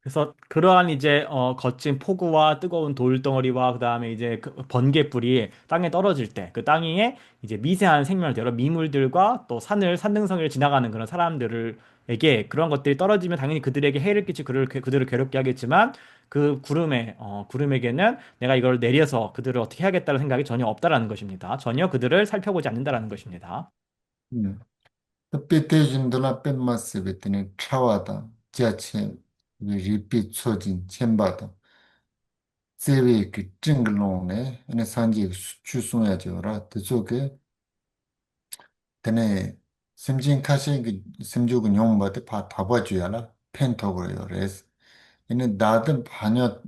그래서 그러한 이제 거친 폭우와 뜨거운 돌덩어리와 그다음에 이제 그 번개불이 땅에 떨어질 때 그 땅 위에 이제 미세한 생명들, 여러 미물들과 또 산등성이를 지나가는 그런 사람들에게 그런 것들이 떨어지면 당연히 그들에게 해를 끼치고 그들을 괴롭게 하겠지만 그 구름에게는 내가 이걸 내려서 그들을 어떻게 해야겠다는 생각이 전혀 없다라는 것입니다. 전혀 그들을 살펴보지 않는다라는 것입니다. 음. 삐때진들라 뺀마스 베트니 차와다 지하체 리피 초진 챔바다 세웨 그 찡글롱네 네 산지 추송야 저라 그쪽에 되네 심진 카신 그 심주고 용바데 파 타바주야라 펜토그래요 레스 이는 나든 반여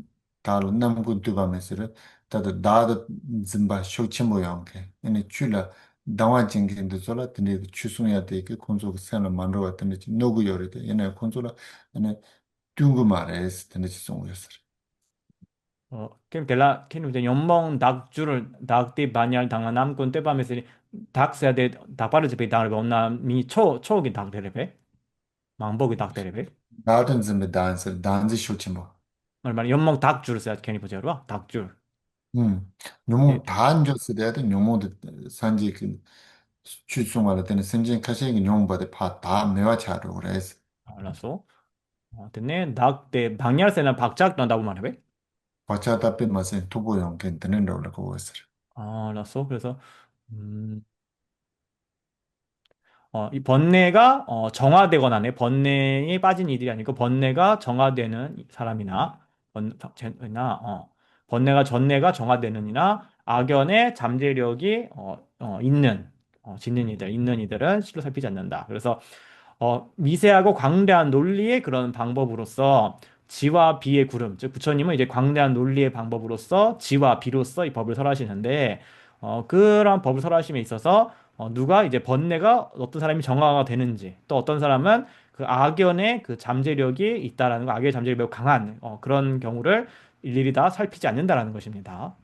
다로 남고 두바메스를 다도 나도 짐바 쇼치 모양게 이는 줄라 다와 징긴도 졸라 드네 추송야 되게 콘소 세나 만로 같은 노구 요리데 이는 콘소라 이는 둥구 말레스 드네 송였어 kem kela ken uja yommong dakjur dakti banyal danga nam kun te pa mesri dak sa de dak paru je pe dang re onna mi cho gi dak de re pe 망보 gi dak de re pe 나든 짐바 단서 단지 쇼치 뭐 말 연몽 닭줄 세 ken이 보자 로 닭줄 예 너무 다 안 줬을 때도 너무 산지 그 추송할 때는 생진 카시기 용바데 파다 매와 차로 그래서 알았어 됐네 닭대 방열새는 박작 난다고 말해 왜 과차다 빼 맛에 두고 용견 되는 걸로 그거 있어. 알았어 그래서 음 이 번뇌가 정화되거나 번뇌에 빠진 이들이 아니고 번뇌가 정화되는 사람이나 번뇌가 전뇌가 정화되는 이나 악연의 잠재력이 있는 이들은 실로 살피지 않는다. 그래서 미세하고 광대한 논리의 그런 방법으로서 지와 비의 구름, 즉 부처님은 이제 광대한 논리의 방법으로서 지와 비로서 이 법을 설하시는데 그런 법을 설하심에 있어서 누가 이제 번뇌가 어떤 사람이 정화가 되는지 또 어떤 사람은 그 악연의 그 잠재력이 있다라는 거, 악의 잠재력이 매우 강한 그런 경우를 일일이 다 살피지 않는다라는 것입니다.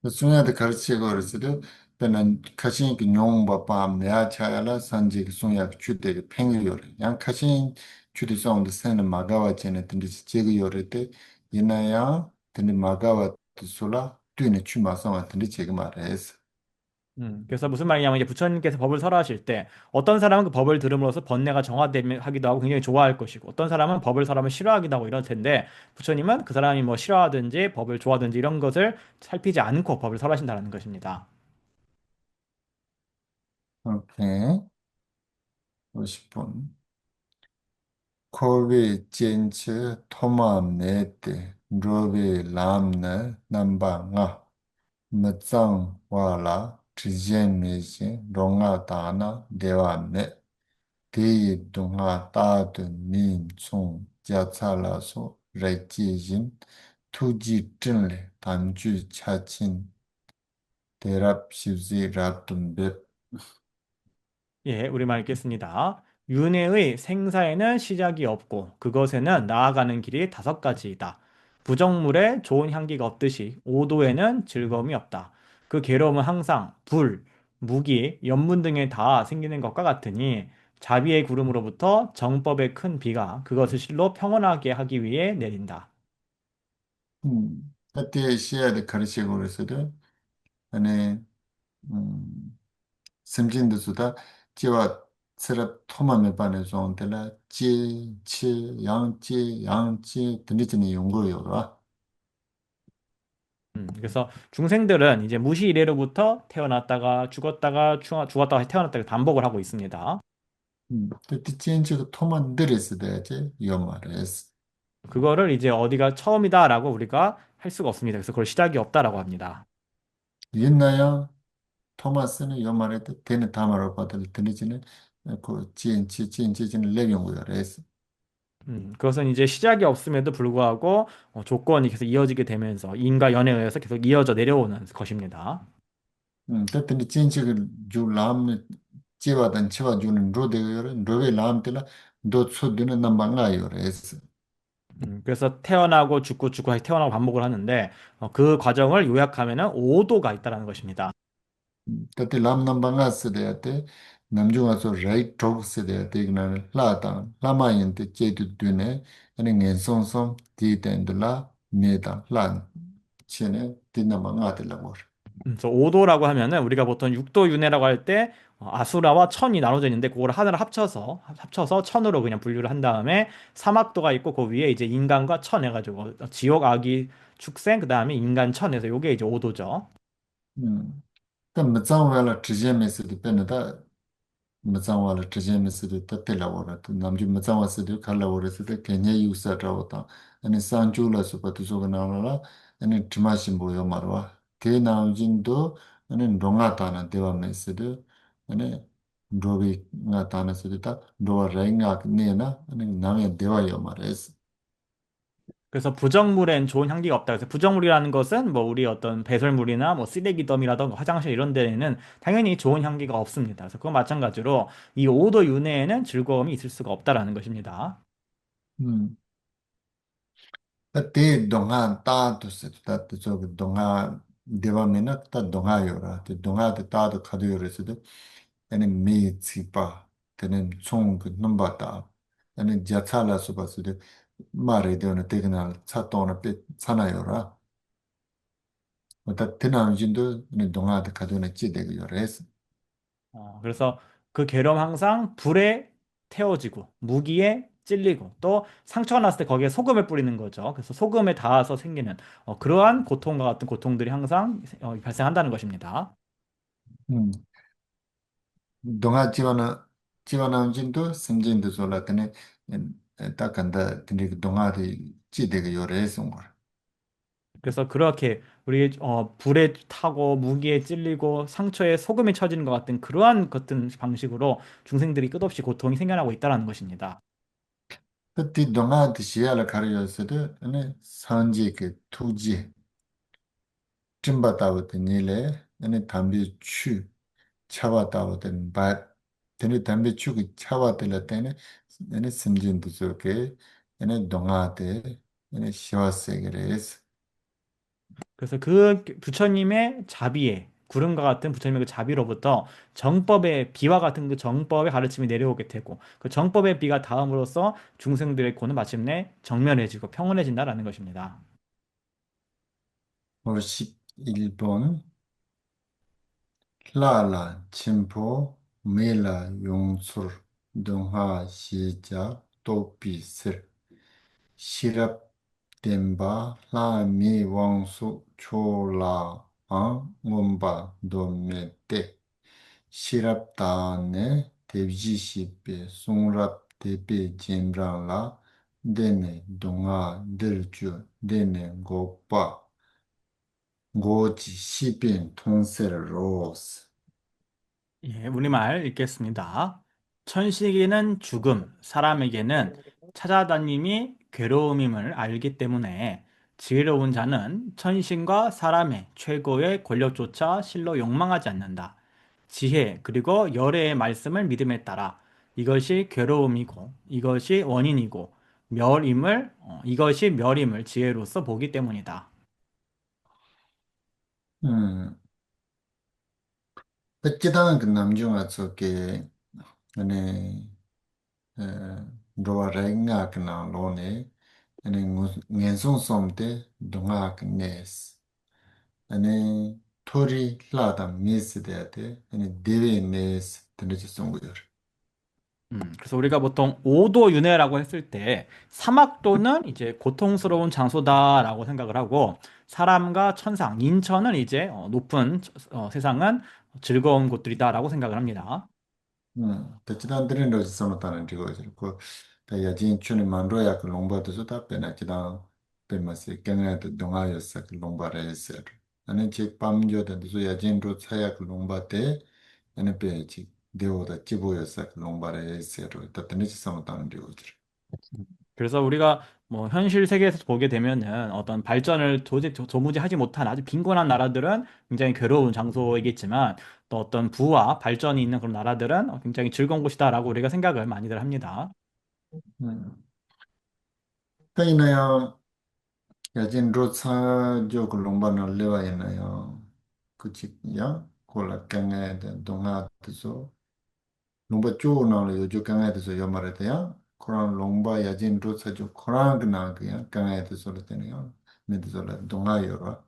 숭야의 가르치고 그랬어도 배는 카신 그 용바빠 매야 차야라 산지 그 숭야 주대 팽이요래. 양 카신 주대 사운드 세는 마가와 제네 든지 제그 요래때 이나야 든지 마가와 솔라 뛰는 추마상 든지 제그 말했어. 그래서 무슨 말이냐면 이제 부처님께서 법을 설하실 때 어떤 사람은 그 법을 들음으로써 번뇌가 정화되기도 하고 굉장히 좋아할 것이고 어떤 사람은 법을 설하면 싫어하기도 하고 이럴 텐데 부처님은 그 사람이 뭐 싫어하든지 법을 좋아하든지 이런 것을 살피지 않고 법을 설하신다는 것입니다. 오케이. 50분. 코비 젠츠 토마 메테 로비 람네 남바가 mizang wala zhijian meixin ronga dana dewa me deyi dunga dadu min chung jia ca la su rai ji yin tu ji zhen le tam ju cha qin derab shivzi rab dun beb. 예, 우리말 읽겠습니다. 윤회의 생사에는 시작이 없고 그것에는 나아가는 길이 다섯 가지이다. 부정물에 좋은 향기가 없듯이 오도에는 즐거움이 없다. 그 괴로움은 항상 불, 무기, 연문 등에 다 생기는 것과 같으니 자비의 구름으로부터 정법의 큰 비가 그것을 실로 평온하게 하기 위해 내린다. 그때 시야를 가르치고 그랬어도 안에 심진도 수다 지와 스럽 토마메 반에 좀들라 지, 치, 양지, 양지 등지니 연구요라. 그래서 중생들은 이제 무시 이래로부터 태어났다가 죽었다가 죽었다가 태어났다가 반복을 하고 있습니다. 그때 진짜 토만 들였어 대체 이 말이었어. 그거를 이제 어디가 처음이다라고 우리가 할 수가 없습니다. 그래서 그걸 시작이 없다라고 합니다. 옛날야 토마스는 이 말에 되는 담아로 받을 들리지는 그 진지는 레용구요래서. 그것은 이제 시작이 없음에도 불구하고 조건이 계속 이어지게 되면서 인과 연에 의해서 계속 이어져 내려오는 것입니다. 그때 진지를 줄람 지와던 지와 주는 로데요 로베 람들라 도츠드는 남방아요래서. 그래서 태어나고 죽고 다시 태어나고 반복을 하는데 그 과정을 요약하면은 5도가 있다라는 것입니다. Tati lam nambanga sidayate, namchunga so rai chok sidayate igna la tang, lama yinte che tu dune, ane ngen song song, di ten du la, me tang, la, che ne, di nambanga de la mor. 그래서 5도라고 하면은 우리가 보통 6도 윤회라고 할 때 아수라와 천이 나눠져 있는데 그거를 하나를 합쳐서 천으로 그냥 분류를 한 다음에 사막도가 있고 그 위에 이제 인간과 천 해가지고 지옥 아기 축생 그다음에 인간 천에서 요게 이제 5도죠. 그 mzang wala chije me sidi pene da, Mazangwa trijeme siddhi tatila wara, namju mazangwa siddhi khala wara siddhi kenya yusa rawata. Ani sanju la supatu soga namala, ani trimashimbo yo marwa. Te namjindo, ani ndonga tana dewa me siddhi, ani ndobi nga tana siddhi ta, ndowa rai nga nena, ani namya dewa yo mares. 그래서 부정물엔 좋은 향기가 없다. 그래서 부정물이라는 것은 뭐 우리 어떤 배설물이나 뭐 쓰레기 더미라던가 화장실 이런 데에는 당연히 좋은 향기가 없습니다. 그래서 그건 마찬가지로 이 5도 이내에는 즐거움이 있을 수가 없다라는 것입니다. Te donga ta to se ta te so donga deva mena ta donga yora te donga te ta to khadu yore se de ene me chi pa tene chong ku numba ta ene jatsa la so pa se de ma re de ne te gna cha to na pe chana yora ta tena jin도 ene donga te khadu na chi de yore es 그래서 그 괴로움 항상 불에 태워지고 무기에 찔리고 또 상처가 났을 때 거기에 소금을 뿌리는 거죠. 그래서 소금에 닿아서 생기는 그러한 고통과 같은 고통들이 항상 발생한다는 것입니다. 음 donga chiwana jin도 심진도 sol라 tene ta kanda tene donga de chi de yore es 그래서 그렇게 우리 불에 타고 무기에 찔리고 상처에 소금이 쳐지는 것 같은 그러한 같은 방식으로 중생들이 끝없이 고통이 생겨나고 있다는 것입니다. 그때 동아한테 시야를 가려서도 ane 산지 그 투지 찜바다부터 니래 ane 담비 추 차바다부터 바 되는 담비 추그 차바들 때는 ane 심진도 좋게 ane 동아한테 ane 시와세게레스 그래서 그 부처님의 자비에 구름과 같은 부처님의 그 자비로부터 정법의 비와 같은 그 정법의 가르침이 내려오게 되고 그 정법의 비가 닿음으로써 중생들의 고는 마침내 정면해지고 평온해진다라는 것입니다. 51번 라라 침포 메라 용술 동하 시자 도비슬 시럽 덴바 라미 왕수 초라 원바 도메테 시럽다네 데비지시베 송랍 데베 젠랑라 데네 동아 들주 데네 고파 고지 시빈 통세로스 예, 우리말 읽겠습니다. 천식이는 죽음, 사람에게는 찾아다님이 괴로움임을 알기 때문에 지혜로운 자는 천신과 사람의 최고의 권력조차 실로 욕망하지 않는다. 지혜, 그리고 열애의 말씀을 믿음에 따라 이것이 괴로움이고 이것이 원인이고 이것이 멸임을 지혜로서 보기 때문이다. 음 어찌다는 그 남중아 저게 네 로아랭아 그나 로네 아니 녜송 솜데 동아 그네스 아니 토리 라다 미스데데 아니 데베네스 드네지 송고요 그래서 우리가 보통 5도 윤회라고 했을 때 사막도는 이제 고통스러운 장소다라고 생각을 하고 사람과 천상, 인천은 이제 높은 세상은 즐거운 곳들이다라고 생각을 합니다. 어찌단 드는 로지 소노타는 디고죠 그 야진 춘이 만로야 그 롱바도 좋다 페나 지단 페마스 ken가도 동아였어 그 롱바레스 아니 제 밤조데 저 야진 로 차야 그 롱바테 아니 페지 데오다 지보였어 그 롱바레스로 따뜻니지 소노타는 디고죠 그래서 우리가 뭐 현실 세계에서 보게 되면은 어떤 발전을 도무지 하지 못한 아주 빈곤한 나라들은 굉장히 괴로운 장소이겠지만 또 어떤 부와 발전이 있는 그런 나라들은 굉장히 즐거운 곳이다라고 우리가 생각을 많이들 합니다. 그이나요 야진 로차 조그 롱바나 레와이나요 그치야 콜라 ken가 동아도 롱바 쪼나로 요조 강아에서 요말에야 코란 롱바 야진 로사조 코란 그나 그냥 강아에서 소리되네요. 메드솔라 동아요라.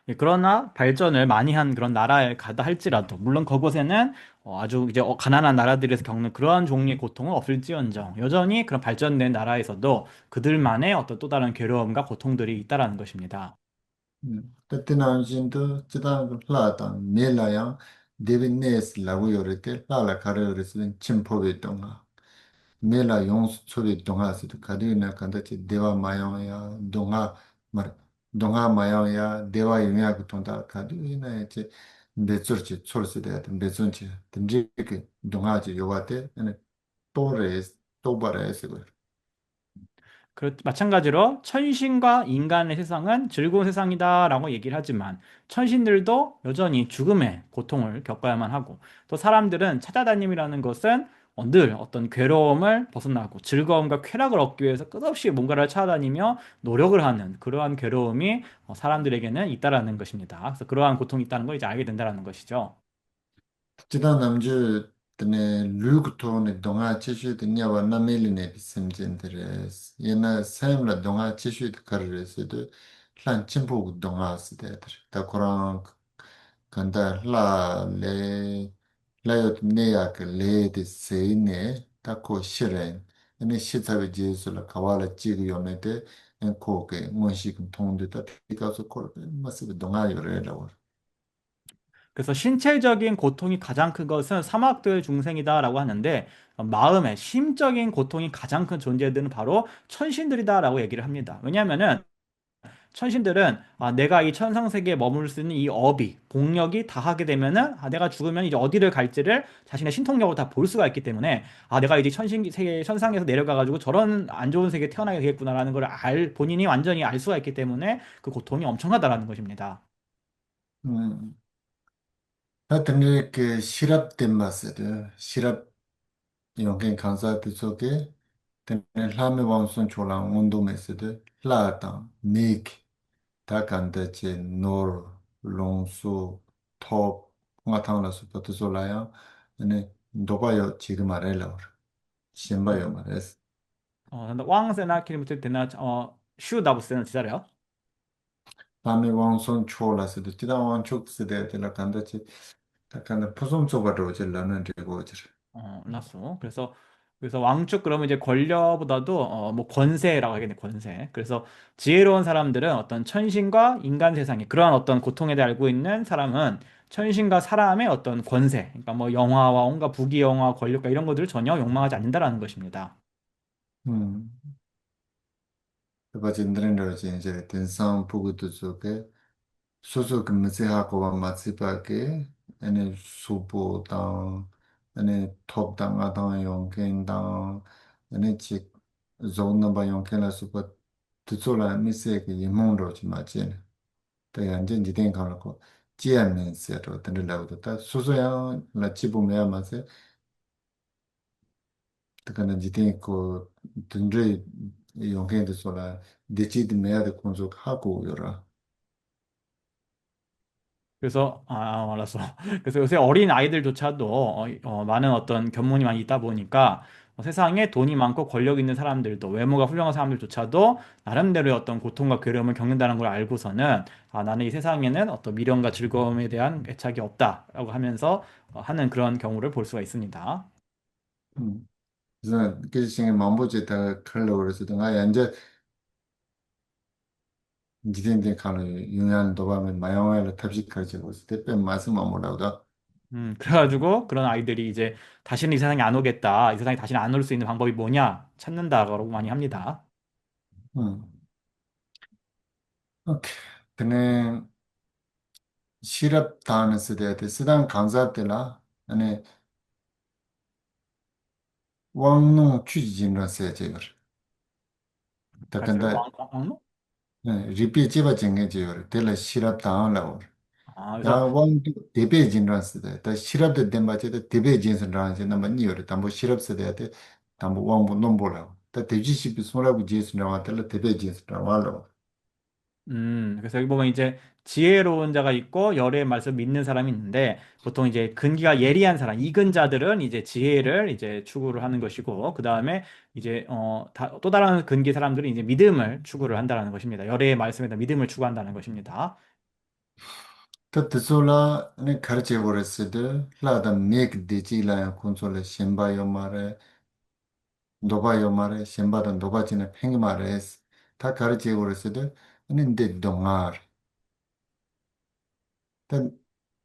예, 그러나 발전을 많이 한 그런 나라에 가다 할지라도 물론 그곳에는 아주 이제 가난한 나라들에서 겪는 그러한 종류의 고통은 없을지언정 여전히 그런 발전된 나라에서도 그들만의 어떤 또 다른 괴로움과 고통들이 있다라는 것입니다. 때때나 신도 지다 라다 메라야 Devi nes lagu yorite, la kare yorite, chimpobe donga. Mela yongs chobe donga sido, kadi na kandachi deva mayong ya, mar, donga mayong ya, deva yunya kutonda, kadi na eche, mbechurchi, chorsi de, mbechunchi, tindriki donga chi yogate, ene, tore, tobare sigo. 마찬가지로 천신과 인간의 세상은 즐거운 세상이다라고 얘기를 하지만 천신들도 여전히 죽음의 고통을 겪어야만 하고 또 사람들은 찾아다님이라는 것은 늘 어떤 괴로움을 벗어나고 즐거움과 쾌락을 얻기 위해서 끝없이 뭔가를 찾아다니며 노력을 하는 그러한 괴로움이 사람들에게는 있다라는 것입니다. 그래서 그러한 고통이 있다는 걸 이제 알게 된다라는 것이죠. 지난 남주 때문에 루그톤의 동화 치슈드 냐와 나멜리네 비심진데레스 예나 사임라 동화 치슈드 카르레스드 란 침보 동화 스데들 다 코랑 간다 라레 라요트 네야크 레디 세이네 다코 시렌 네 시타베 제스라 카왈라 치기 요네데 엔 코게 몬시금 통데다 피가서 콜 마스베 동화 요레라고 그래서 신체적인 고통이 가장 큰 것은 사막도의 중생이다라고 하는데 마음의 심적인 고통이 가장 큰 존재들은 바로 천신들이다라고 얘기를 합니다. 왜냐하면은 천신들은 내가 이 천상세계에 머물 수 있는 이 업이 공력이 다하게 되면은 내가 죽으면 이제 어디를 갈지를 자신의 신통력으로 다 볼 수가 있기 때문에 내가 이제 천신 세계 천상에서 내려가 가지고 저런 안 좋은 세계에 태어나게 되겠구나라는 걸 본인이 완전히 알 수가 있기 때문에 그 고통이 엄청나다라는 것입니다. 하여튼 그 시랍 덴마스드 시랍 용겐 간사드 속에 때문에 라메 왕손 초랑 운동메스드 라당 미크 다간데체 노르 롱소 톱 공화탕라서 버트솔라야 네 도바요 지금 말해라 신바요 말했어 근데 왕세나 키리무트 데나 슈다부스는 기다려요. 라메 왕손 초라스드 지다 왕촉스데 데라 간데체 다간데 포솜 소바로 질라는 되고 라쏘. 그래서 왕축 그러면 이제 권력보다도 뭐 권세라고 하겠네, 권세. 그래서 지혜로운 사람들은 어떤 천신과 인간 세상에 그러한 어떤 고통에 대해 알고 있는 사람은 천신과 사람의 어떤 권세, 그러니까 뭐 영화와 온갖 부귀영화, 권력과 이런 것들을 전혀 욕망하지 않는다라는 것입니다. 음 그바진드는 이제 된상 보고도 속에 소소 금세하고 마치바게 아니 수보당 아니 톱당 아당 용겐당 아니 직 존나바 용겐라 수보 듣소라 미세게 이몽로지 마진 대한전 지된 가고 지하면서로 들으려고 다 소소야 라치보메야 마세 그러니까 지된 거 든지 용겐도 소라 디치드 메야데 콘족하고 요라 그래서 알았어. 그래서 요새 어린 아이들조차도 많은 어떤 견문이 많이 있다 보니까 세상에 돈이 많고 권력 있는 사람들도 외모가 훌륭한 사람들조차도 나름대로의 어떤 고통과 괴로움을 겪는다는 걸 알고서는 나는 이 세상에는 어떤 미련과 즐거움에 대한 애착이 없다라고 하면서 하는 그런 경우를 볼 수가 있습니다. 그래서 그 시행에 만보제다 칼로 그래서 내가 현재 지된데 칼로 유난 도밤에 마영을 탑식하지고 대표 말씀 안 뭐라고다. 그래가지고 그런 아이들이 이제 다시는 이 세상에 안 오겠다, 이 세상에 다시는 안 올 수 있는 방법이 뭐냐 찾는다고 많이 합니다. 음. 오케이. 그는 시럽 다는 세대한테 쓰던 강사 때라 아니 왕농 취지진로 세제거. 다 말씀해? 근데 왕노? 리피 집어 정해져요. 될 시럽 다운라고. 야 그래서 왕 대배 진로스데 다 시럽데 덴바제데 대배 진선라한테 남아 니어를 담보 시럽 세대한테 담보 왕보 nom보라. 다 대지시비 소라고 제스나한테 대배 진선라고. 그래서 여기 보면 이제 지혜로운 자가 있고 열의 말씀 믿는 사람이 있는데 보통 이제 근기가 예리한 사람, 이근자들은 이제 지혜를 이제 추구를 하는 것이고 그 다음에 이제 또 다른 근기 사람들은 이제 믿음을 추구를 한다는 것입니다. 열의 말씀에다 믿음을 추구한다는 것입니다. 또 드솔라 네 가르쳐 버렸어도 라다 메크 디지라 콘솔레 심바요 말에 노바요 말에 심바다 노바지네 팽이 말에 다 가르쳐 버렸어도 근데 동ар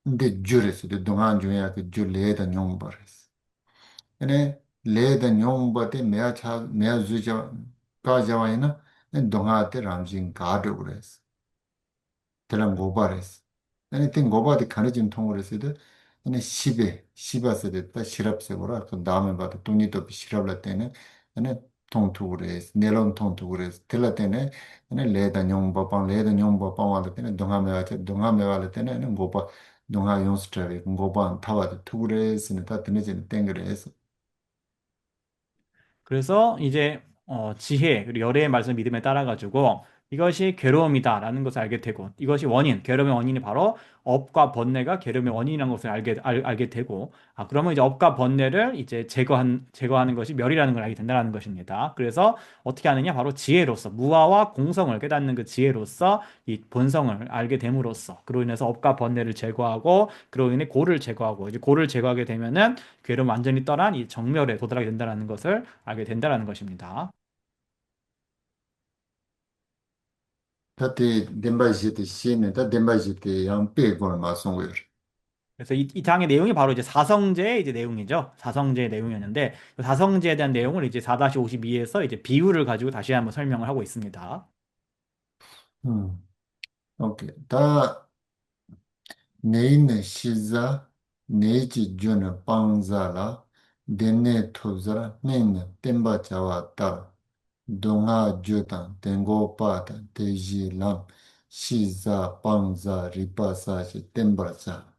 근데 줄에서 동안 중에 그 레다 용버렸어. 근데 레다 용버데 매야 주자 가자와이나 동아한테 람진 가도 그랬어. 대랑 고바랬어. 아니 땡 고바데 가르진 통을 했어도 아니 시바서 됐다 시랍세고라 그 다음에 봐도 돈이도 시랍라 때는 아니 통투를 했어. 네론 통투를 했어. 들라 때는 아니 레다 용바방 와를 때는 동아메 와를 때는 아니 고바 동아 용스트라비 고바 타와도 투를 했으니 다 드네진 땡그래 했어. 그래서 이제 지혜 그리고 열애의 말씀 믿음에 따라 가지고 이것이 괴로움이다라는 것을 알게 되고 이것이 원인 괴로움의 원인이 바로 업과 번뇌가 괴로움의 원인이라는 것을 알게 되고 그러면 이제 업과 번뇌를 이제 제거하는 것이 멸이라는 걸 알게 된다는 것입니다. 그래서 어떻게 하느냐 바로 지혜로서 무아와 공성을 깨닫는 그 지혜로서 이 본성을 알게 됨으로써 그로 인해서 업과 번뇌를 제거하고 그로 인해 고를 제거하고 이제 고를 제거하게 되면은 괴로움 완전히 떠난 이 정멸에 도달하게 된다는 것을 알게 된다는 것입니다. 다때 덴바이시트 시에는 다 덴바이시트 양 빼고는 마송을. 그래서 이 장의 내용이 바로 이제 사성제의 이제 내용이죠. 사성제의 내용이었는데 그 사성제에 대한 내용을 이제 4-52에서 이제 비유를 가지고 다시 한번 설명을 하고 있습니다. 오케이. 다 네이네 시자 네지 주는 빵자라 데네 토자라 네네 템바 자와타 동아 주단 땡고파다 데지람 시자 빵자 리파사시 템바자.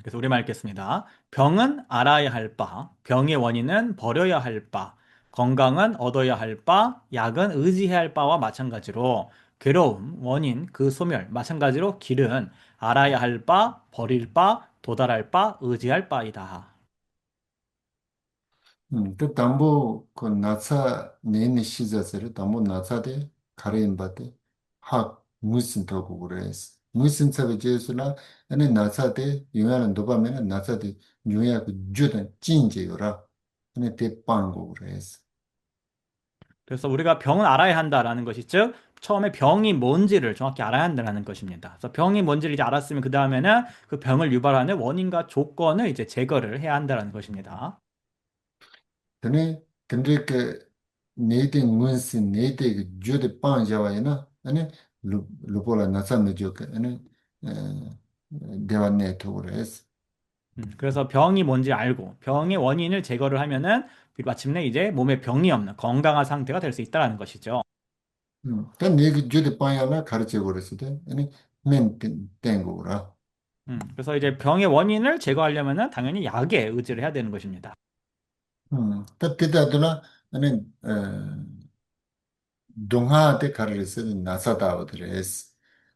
그래서 우리말 읽겠습니다. 병은 알아야 할 바, 병의 원인은 버려야 할 바, 건강은 얻어야 할 바, 약은 의지해야 할 바와 마찬가지로 괴로움, 원인, 그 소멸, 마찬가지로 길은 알아야 할 바, 버릴 바, 도달할 바, 의지할 바이다. 그 담보 그 나사 네네 시자세를 담보 나사데 가레인바데 학 무슨 더고 그래스 무슨 사베 제스라 아니 나사데 유야는 도바면은 나사데 유야 그 주던 찐제요라 아니 대빵고 그래스. 그래서 우리가 병은 알아야 한다라는 것이 즉 처음에 병이 뭔지를 정확히 알아야 한다는 것입니다. 그래서 병이 뭔지를 이제 알았으면 그 다음에는 그 병을 유발하는 원인과 조건을 이제 제거를 해야 한다는 것입니다. 근데 그 네데 무슨 네데 그 주데 빵자와이나 아니 루포라 나사 메조케 아니 대완네 도 그래스. 그래서 병이 뭔지 알고 병의 원인을 제거를 하면은 마침내 이제 몸에 병이 없는 건강한 상태가 될 수 있다는 것이죠. 그 네가 주디 빠야나 가르쳐 버렸을 때 아니 맨 땡고라. 그래서 이제 병의 원인을 제거하려면은 당연히 약에 의지를 해야 되는 것입니다. 그 때다도나 아니 동하한테 가르쳤을 때 나사다 버렸어.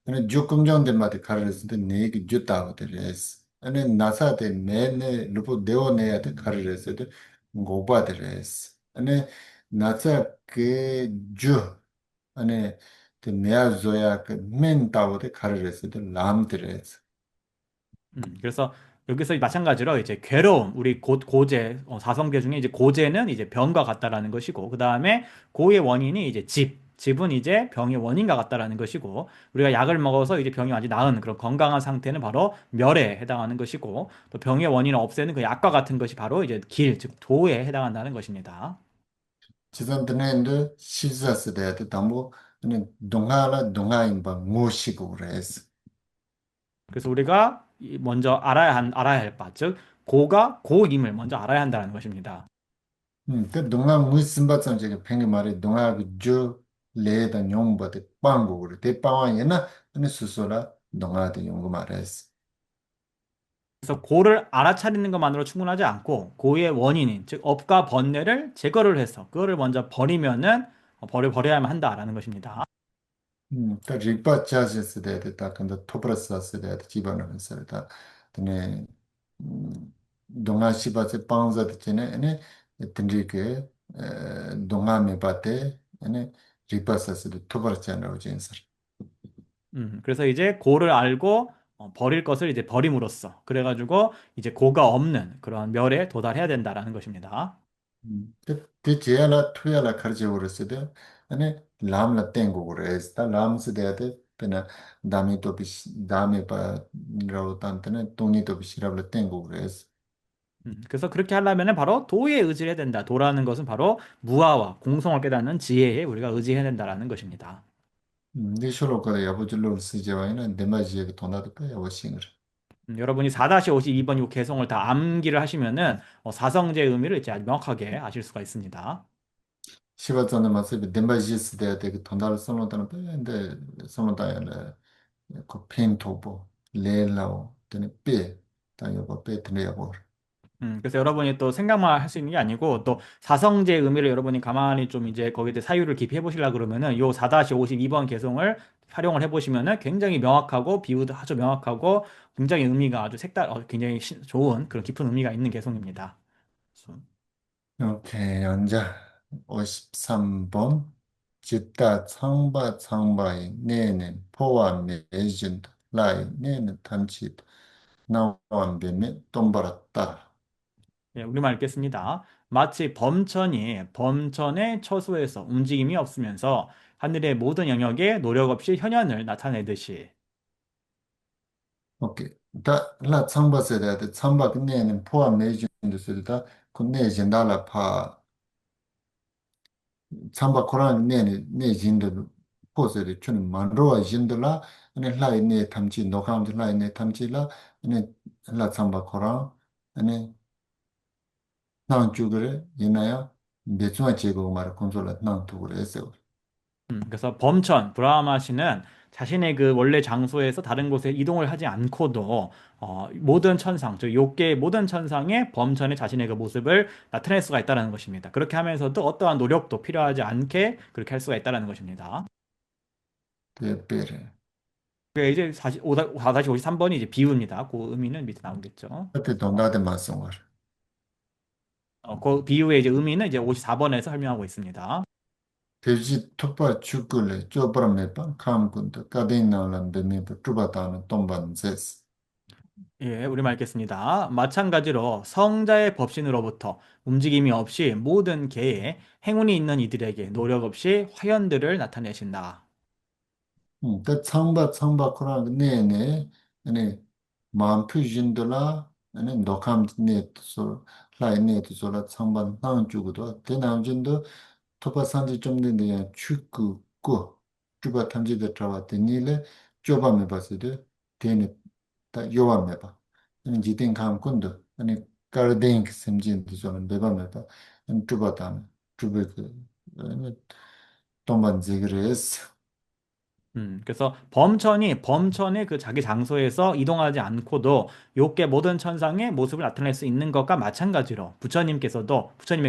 아니 조금 전에 마데 가르쳤을 때 네가 주다 버렸어. 아니 나사한테 내내 루포 데오네한테 가르쳤을 때 고바 버렸어. 아니 나사 그주 아니 그 내야 줘야 그 멘다고데 가르쳤을 때 람들었어. 그래서 여기서 마찬가지로 이제 괴로움, 우리 고제, 사성제 중에 이제 고제는 이제 병과 같다라는 것이고, 그 다음에 고의 원인이 이제 집은 이제 병의 원인과 같다라는 것이고, 우리가 약을 먹어서 이제 병이 완전히 나은 그런 건강한 상태는 바로 멸에 해당하는 것이고, 또 병의 원인을 없애는 그 약과 같은 것이 바로 이제 즉 도에 해당한다는 것입니다. 지산드네인데 시자스 대야도 담보 아니 동하라 동하인바 모시고 그랬어. 그래서 우리가 먼저 알아야 할 바, 즉 고가 고임을 먼저 알아야 한다는 것입니다. 그 동하 무슨 바참 제가 팽이 말해 동하 그저 레다 용바데 빵고 그래. 대빵이나 아니 수소라 동하데 용고 말했어. 그래서 고를 알아차리는 것만으로 충분하지 않고 고의 원인인 즉 업과 번뇌를 제거를 해서 그거를 먼저 버리면은 버려야만 한다라는 것입니다. 그 리파 차시스 대야도 딱 근데 토브라스스 대야도 집어넣으면서 다 근데 동아 시바세 빵자도 전에 아니 든지게 동아 메바테 아니 리파사스도 토브라스잖아요, 진짜. 그래서 이제 고를 알고 버릴 것을 이제 버림으로써 그래가지고 이제 고가 없는 그런 멸에 도달해야 된다라는 것입니다. 그 제야라 투야라 가르쳐 버렸어도 아니 람라 땡고 그래서 다 람스 대야데 페나 다음에 또 다음에 봐 라고 단테는 돈이도 비시라블 땡고 그래서. 그래서 그렇게 하려면은 바로 도에 의지해야 된다. 도라는 것은 바로 무아와 공성을 깨닫는 지혜에 우리가 의지해야 된다라는 것입니다. 네 쇼로가 야부질로 쓰지와이는 내 마지에 돈나도 야부싱을. 여러분이 4-52번 이 개성을 다 암기를 하시면은 사성제의 의미를 이제 아주 명확하게 아실 수가 있습니다. 시바전에 맞서 내 마지에 쓰대야 되그 돈나를 써놓다는 근데 써놓다야는 그 페인토보 레일라오 되는 빼다 여보 빼 드네 여보. 그래서 여러분이 또 생각만 할 수 있는 게 아니고 또 사성제의 의미를 여러분이 가만히 좀 이제 거기에 대해 사유를 깊이 해보시려 그러면은 요 4-52번 개성을 활용을 해보시면은 굉장히 명확하고 비유도 아주 명확하고 굉장히 의미가 아주 굉장히 좋은 그런 깊은 의미가 있는 개성입니다. 그래서 오케이, 연자 53번. 지다 창바 창바이 내는 포와 매진도 라이 내는 탐지 나wan 뱀에 똥바랐다. 예, 우리말 읽겠습니다. 마치 범천의 처소에서 움직임이 없으면서 하늘의 모든 영역에 노력 없이 현현을 나타내듯이. 오케이. 라 창바세 돼. 창바 그 내는 포와 매진도 쓰다. 그 내진 달라 파 창바 코란 내는 내진도 포세를 주는 만로와 진들라 아니 라이 내 탐지 노감들 라이 내 탐지라 아니 라 창바 코란 아니 난 주그래 이나야 대충 제거 말 콘솔라 난 두그래 했어. 그래서 브라하마 씨는 자신의 그 원래 장소에서 다른 곳에 이동을 하지 않고도 모든 천상, 즉 욕계의 모든 천상에 범천의 자신의 그 모습을 나타낼 수가 있다는 것입니다. 그렇게 하면서도 어떠한 노력도 필요하지 않게 그렇게 할 수가 있다는 것입니다. 대베레. 그게 이제 4-53번이 이제 비유입니다. 그 의미는 밑에 나오겠죠. 그때 돈다데 맞선 거. 그 비유의 이제 의미는 이제 54번에서 설명하고 있습니다. 돼지 톱바 죽을래 쪼버라메바 감군도 까데인 나올란 베메바 뚜바다는 돈반세스. 예, 우리말 읽겠습니다. 마찬가지로 성자의 법신으로부터 움직임이 없이 모든 개에 행운이 있는 이들에게 노력 없이 화현들을 나타내신다. 그 창바 코란 네네 아니 마음 표진들라 아니 녹함 네서 라이 네서라 창반 나온 주고도 대나온진도 토파 산지 좀 된데 축구 고 주바 탐지데 트라바데 니레 쪼바메 바스데 데네 다 요바메 바 아니 지팅 감 군도 아니 가르데잉 sem진 저는 베바메 바 아니 주바담 주베그 아니 동반 제그레스. 그래서 범천의 그 자기 장소에서 이동하지 않고도 욕계 모든 천상의 모습을 나타낼 수 있는 것과 마찬가지로 부처님의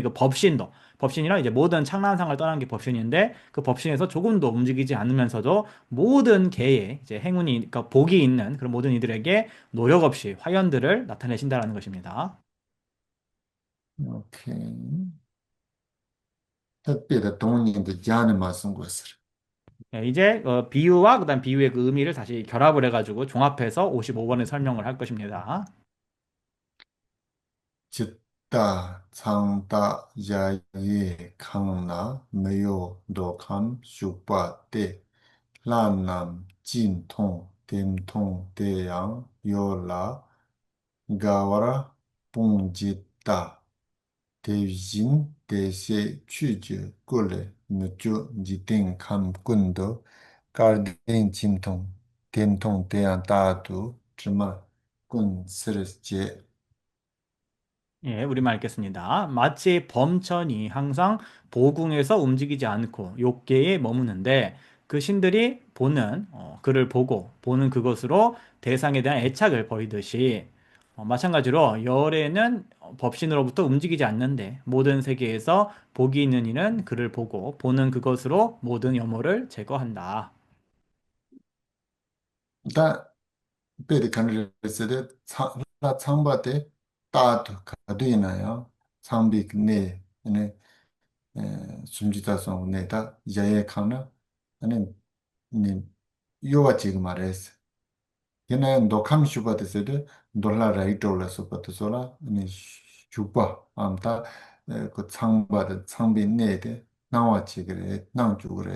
그 법신이라 이제 모든 창란상을 떠난 게 법신인데 그 법신에서 조금도 움직이지 않으면서도 모든 개의 이제 행운이, 그러니까 복이 있는 그런 모든 이들에게 노력 없이 화연들을 나타내신다라는 것입니다. 오케이. 특별히 동인데 자는 말씀 것을. 예, 이제 비유와 그다음 비유의 그 의미를 다시 결합을 해가지고 종합해서 55번에 설명을 할 것입니다. 짓다, 창다, 야예, 강나, 매요, 독함, 슈파, 때, 란남, 진통, 댐통, 대양, 요라, 가와라, 봉짓다, 대진, 대세, 취지, 꼴레, 누주, 지땡, 감군도, 가르덴, 진통, 댐통, 대양, 다도, 주마, 군, 스르제. 예, 우리말 읽겠습니다. 마치 범천이 항상 보궁에서 움직이지 않고 욕계에 머무는데 그 신들이 그를 보고 보는 그것으로 대상에 대한 애착을 버리듯이 마찬가지로 열애는 법신으로부터 움직이지 않는데 모든 세계에서 복이 있는 이는 그를 보고 보는 그것으로 모든 염호를 제거한다. 다 베리 간르스데 나 창바데 따도 가도이나요. 창비 네 네 숨지다서 네다 야에 칸나 아니 네 요가 지금 말했어. 얘는 녹함 슈바데스데 돌라 라이트올라 소파트소라 아니 슈바 암다 그 창바데 창비 네데 나와 지그래 나주 그래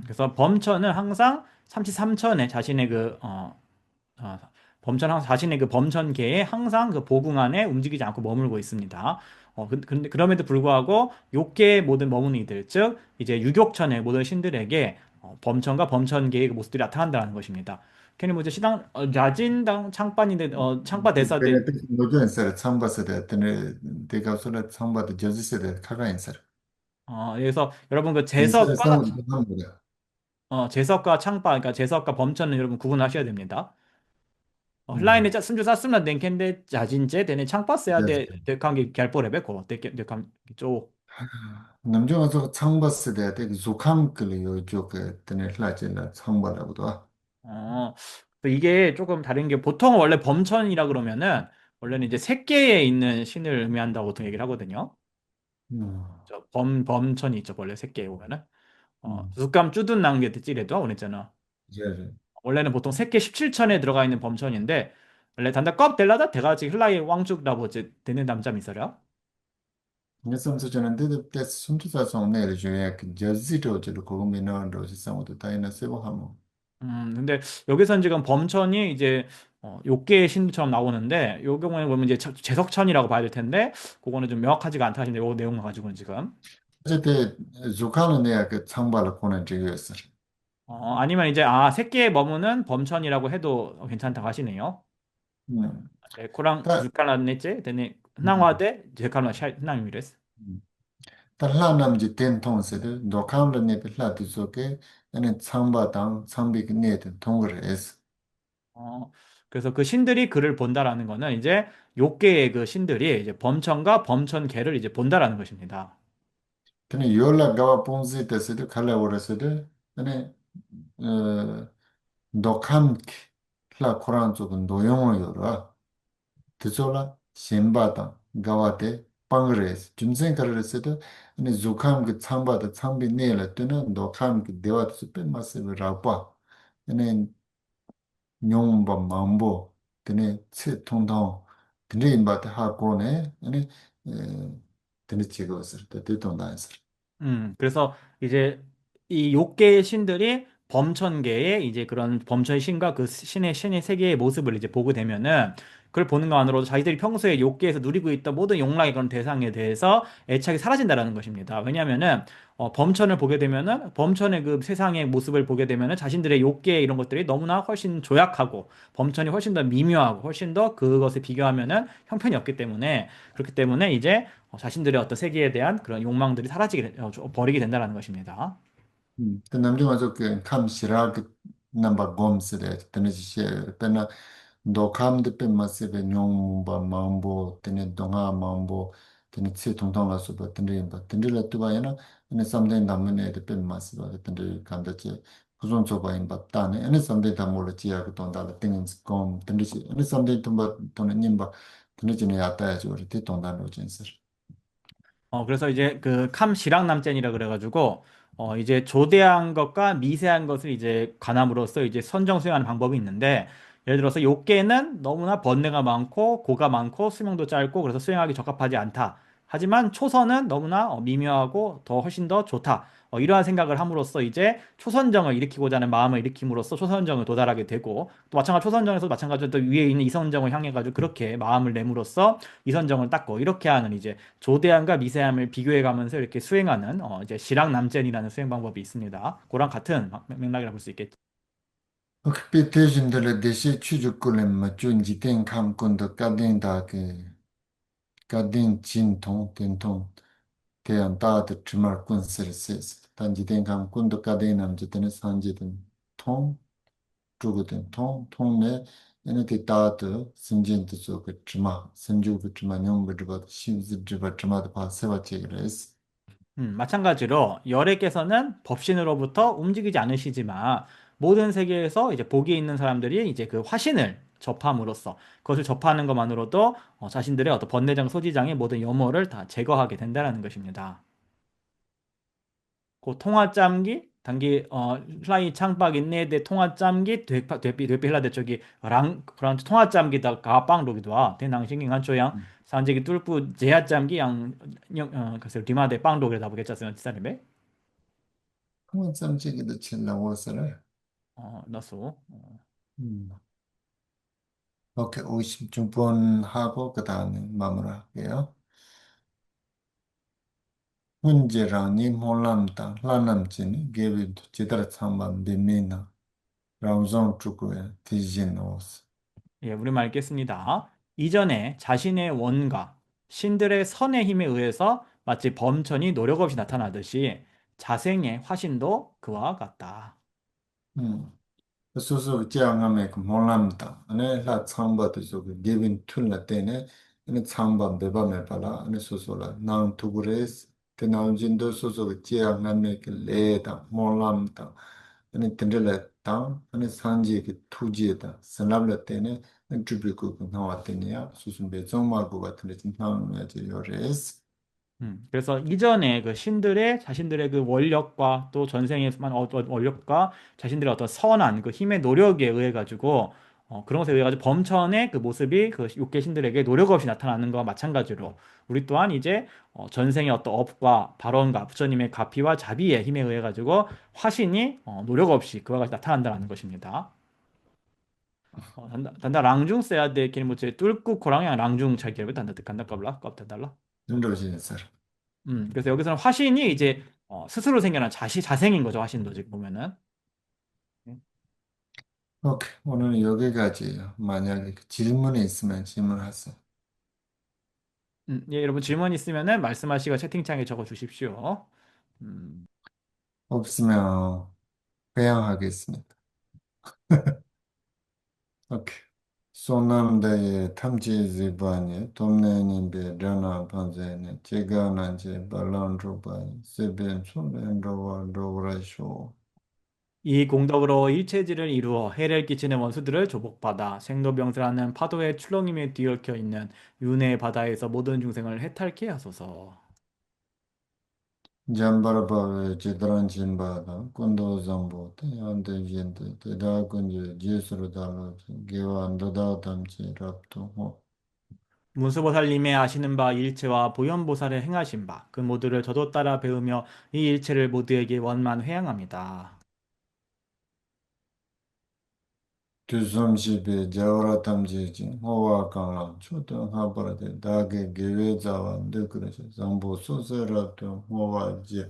그래서 범천은 항상 33천에 자신의 그 범천 자신의 그 범천계에 항상 그 보궁 안에 움직이지 않고 머물고 있습니다. 근데 그럼에도 불구하고 욕계의 모든 머무는 이들, 즉 이제 유격천의 모든 신들에게 범천과 범천계의 그 모습들이 나타난다는 것입니다. 걔는 뭐 이제 시당 야진당 창반인데 창바 대사대 베네픽 노조인사를 참바스데 드네 대가 소라 참바드 저지세데 카가인사를 그래서 여러분 그 인사를 제석과 상을 합니다. 제석과 창바 그러니까 제석과 범천은 여러분 구분하셔야 됩니다. 음. hla인에 순주 쌌으면 된 캔데 자진제 되네 창바스야 돼 그래서 대칸기 결보레베고 대칸 쪽 남중에서 참바스데 되게 조캄 끌려 요쪽 드네 라진라 참바라고도 어, 또 이게 조금 다른 게 보통 원래 범천이라 그러면은 원래는 이제 색계에 있는 신을 의미한다고 보통 얘기를 하거든요. 음. 범천이 있죠. 원래 색계에 보면은. 음. 숫감 쭈둔 난게 찌레도 원했잖아. 예. 원래는 보통 색계 17천에 들어가 있는 범천인데 원래 단다 껍 델라다 대가지 hl라이 왕죽라고 이제 되는 남자 미서려. 그래서 저는 데데 순투사 성내를 중에 그 저지로 저도 그거 미나로 시상도 다이나 세고 하면 근데 여기서는 지금 범천이 이제 욕계의 신처럼 나오는데 요 경우에 보면 이제 제석천이라고 봐야 될 텐데 그거는 좀 명확하지가 않다 하시는데 요 내용만 가지고는 지금 어쨌든 조카는 내가 그 창발을 보낸 적이 있어. 아니면 이제 새끼에 머무는 범천이라고 해도 괜찮다고 하시네요. 음. 네, 코랑 다 주칼라네제 되네 음. 흔황화대 제칼라 샤 흔황유레스. 음. 달라남지 된통세들 녹함을 내빌라도 속에 얘는 창바당 창비기 내든 통을 했어. 어, 그래서 그 신들이 그를 본다라는 거는 이제 욕계의 그 신들이 이제 범천과 범천계를 이제 본다라는 것입니다. 근데 연락가와 본지 됐을 칼라오랬을 근데 어 녹함 클라 코란 쪽은 노용을 열어. 드소라 신바당 가와데 방그레스 줌센카를 했을 근데 조캄 그 창바다 창비 내를 때는 녹함 그 대화도 스페 마스를 라빠. 근데 nyongba mambo tene tse tongtong tene imba te ha kone ane tene chigo wasir te tongda wasir 그래서 이제 이 욕계의 신들이 범천계의 이제 그런 범천의 신과 그 신의 세계의 모습을 이제 보게 되면은 그걸 보는 것만으로도 자기들이 평소에 욕계에서 누리고 있던 모든 욕락의 그런 대상에 대해서 애착이 사라진다라는 것입니다. 왜냐하면은 범천을 보게 되면은 범천의 그 세상의 모습을 보게 되면은 자신들의 욕계 이런 것들이 너무나 훨씬 조약하고 범천이 훨씬 더 미묘하고 훨씬 더 그것에 비교하면은 형편이 없기 때문에 그렇기 때문에 이제 자신들의 어떤 세계에 대한 그런 욕망들이 버리게 된다는 것입니다. 그 남자 와서 그캄 시라 그 넘버 곰스데 tene 시 pena do kam de pe masebe nyongba mambo tene donga mambo tene tse tongtong la soba tene imba tene la tuba yana ane samde namene de pe maseba tene kanda che kuzon soba imba tane ane samde tamola chiya ku tonda la tingin kom tene chi ane samde tumba tone nimba tene chine yataya chore te tonda no jinsir 그래서 이제 그 캄시랑남젠이라 그래가지고 이제 조대한 것과 미세한 것을 이제 관함으로써 이제 선정 수행하는 방법이 있는데 예를 들어서 요게는 너무나 번뇌가 많고 고가 많고 수명도 짧고 그래서 수행하기 적합하지 않다. 하지만 초선은 너무나 미묘하고 더 훨씬 더 좋다. 이러한 생각을 함으로써 이제 초선정을 일으키고자 하는 마음을 일으킴으로써 초선정을 도달하게 되고 또 마찬가지 초선정에서 마찬가지로 또 위에 있는 이선정을 향해 가지고 그렇게 마음을 내므로써 이선정을 닦고 이렇게 하는 이제 조대함과 미세함을 비교해 가면서 이렇게 수행하는 이제 시랑남젠이라는 수행 방법이 있습니다. 그랑 같은 맥락이라 볼 수 있겠죠. 그 대신들의 대시 추적권을 맞춘 지탱 감권도 까딘다 그 까딘 진통 된통 대한 다들 주말 군스를 쓰스 단지 den감 군도 까딘은 지테는 산지든 통 주거든 통 통내 얘네들 다들 심진도 저그 주마 심주그 주마 용그 주바 심지 주바 주마도 봐 세바치기를 했어. 마찬가지로 열애께서는 법신으로부터 움직이지 않으시지만 모든 세계에서 이제 복이 있는 사람들이 이제 그 화신을 접함으로써 그것을 접하는 것만으로도 자신들의 어떤 번뇌장 소지장의 모든 염호를 다 제거하게 된다는 것입니다. 그 통화 잠기 단기 플라이 창박 인내대 통화 잠기 되필라대 저기 랑 그런 통화 잠기다 가빵로기도 와 대낭신경 한초양 산지기 뚫부 제야잠기 양 그래서 디마대 빵로기다 보겠잖아요 지사님에 그만 쌈지기도 칠라 오서를. 나소 오케이, 50분 하고 그 다음에 마무리할게요. 훈제라니 몰람다 라남지니 게비도 제대로 참만 비미나 라우정 주고에 디지노스. 예, 우리말 읽겠습니다. 이전에 자신의 원가, 신들의 선의 힘에 의해서 마치 범천이 노력 없이 나타나듯이 자생의 화신도 그와 같다. 소소 지향함에 그 몰람다. 안에 라 참바도 저기 게빈 툴라 때네. 안에 참바 베바 메발라. 안에 소소라 나운 투구레스. 테나운진도 소소 지향함에 그 레다 몰람다. 안에 텐들레 땅. 안에 산지 그 투지에다. 선랍라 때네. 주비고 그 나왔더니야. 소소 배정마고 같은데 좀 나오는 지 요레스. 그래서 이전에 그 신들의 자신들의 그 원력과 또 전생에서만 어떤 원력과 자신들의 어떤 선한 그 힘의 노력에 의해 가지고 그런 것에 의해 가지고 범천의 그 모습이 그 육계 신들에게 노력 없이 나타나는 것과 마찬가지로 우리 또한 이제 전생의 어떤 업과 발언과 부처님의 가피와 자비의 힘에 의해 가지고 화신이 노력 없이 그와 같이 나타난다는 것입니다. 단다 랑중 써야 돼. 걔는 뭐지 뚫고 고랑이랑 랑중 차기를 단다 단다 qabla qab다 달라. 눈도지는 사람. 그래서 여기서는 화신이 이제 스스로 생겨난 자생인 거죠. 화신도 지금 보면은. 오케이. 오늘은 여기까지예요. 만약에 그 질문이 있으면 질문하세요. 예, 여러분 질문 있으면은 말씀하시고 채팅창에 적어 주십시오. 음, 없으면 회양하겠습니다. 오케이. 소남대의 탐지 지반이 돕내는데 려나 반제는 제가 난제 발란로바이 세변 소변로와 로라쇼. 이 공덕으로 일체질을 이루어 해를 끼치는 원수들을 조복받아 생로병사라는 파도의 출렁임에 뒤얽혀 있는 윤회의 바다에서 모든 중생을 해탈케 하소서. 잠바라바의 제드란 짐바다 군도 잠보 태양대 젠데 대다 군제 제스로 달로 기와 안도다 담지 랍도. 문수보살님의 아시는 바 일체와 보현보살의 행하신 바 그 모두를 저도 따라 배우며 이 일체를 모두에게 원만 회양합니다. 두섬시베 자오라탐지지 호와강람 초등하버라데 다게 게웨자와 느그러져 zam보 소세라도 호와지.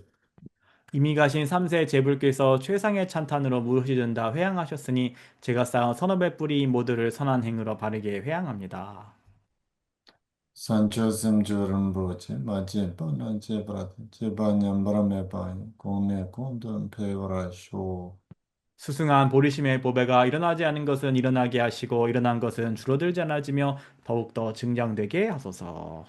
이미 가신 삼세 제불께서 최상의 찬탄으로 무엇이 된다 회양하셨으니 제가 쌓은 선업의 뿌리인 모두를 선한 행으로 바르게 회양합니다. 산초심 조름보지 마지 뻔한 제브라데 제바냠바라메바이 공내 공돈 페브라쇼. 수승한 보리심의 보배가 일어나지 않은 것은 일어나게 하시고 일어난 것은 줄어들지 않아지며 더욱더 증장되게 하소서.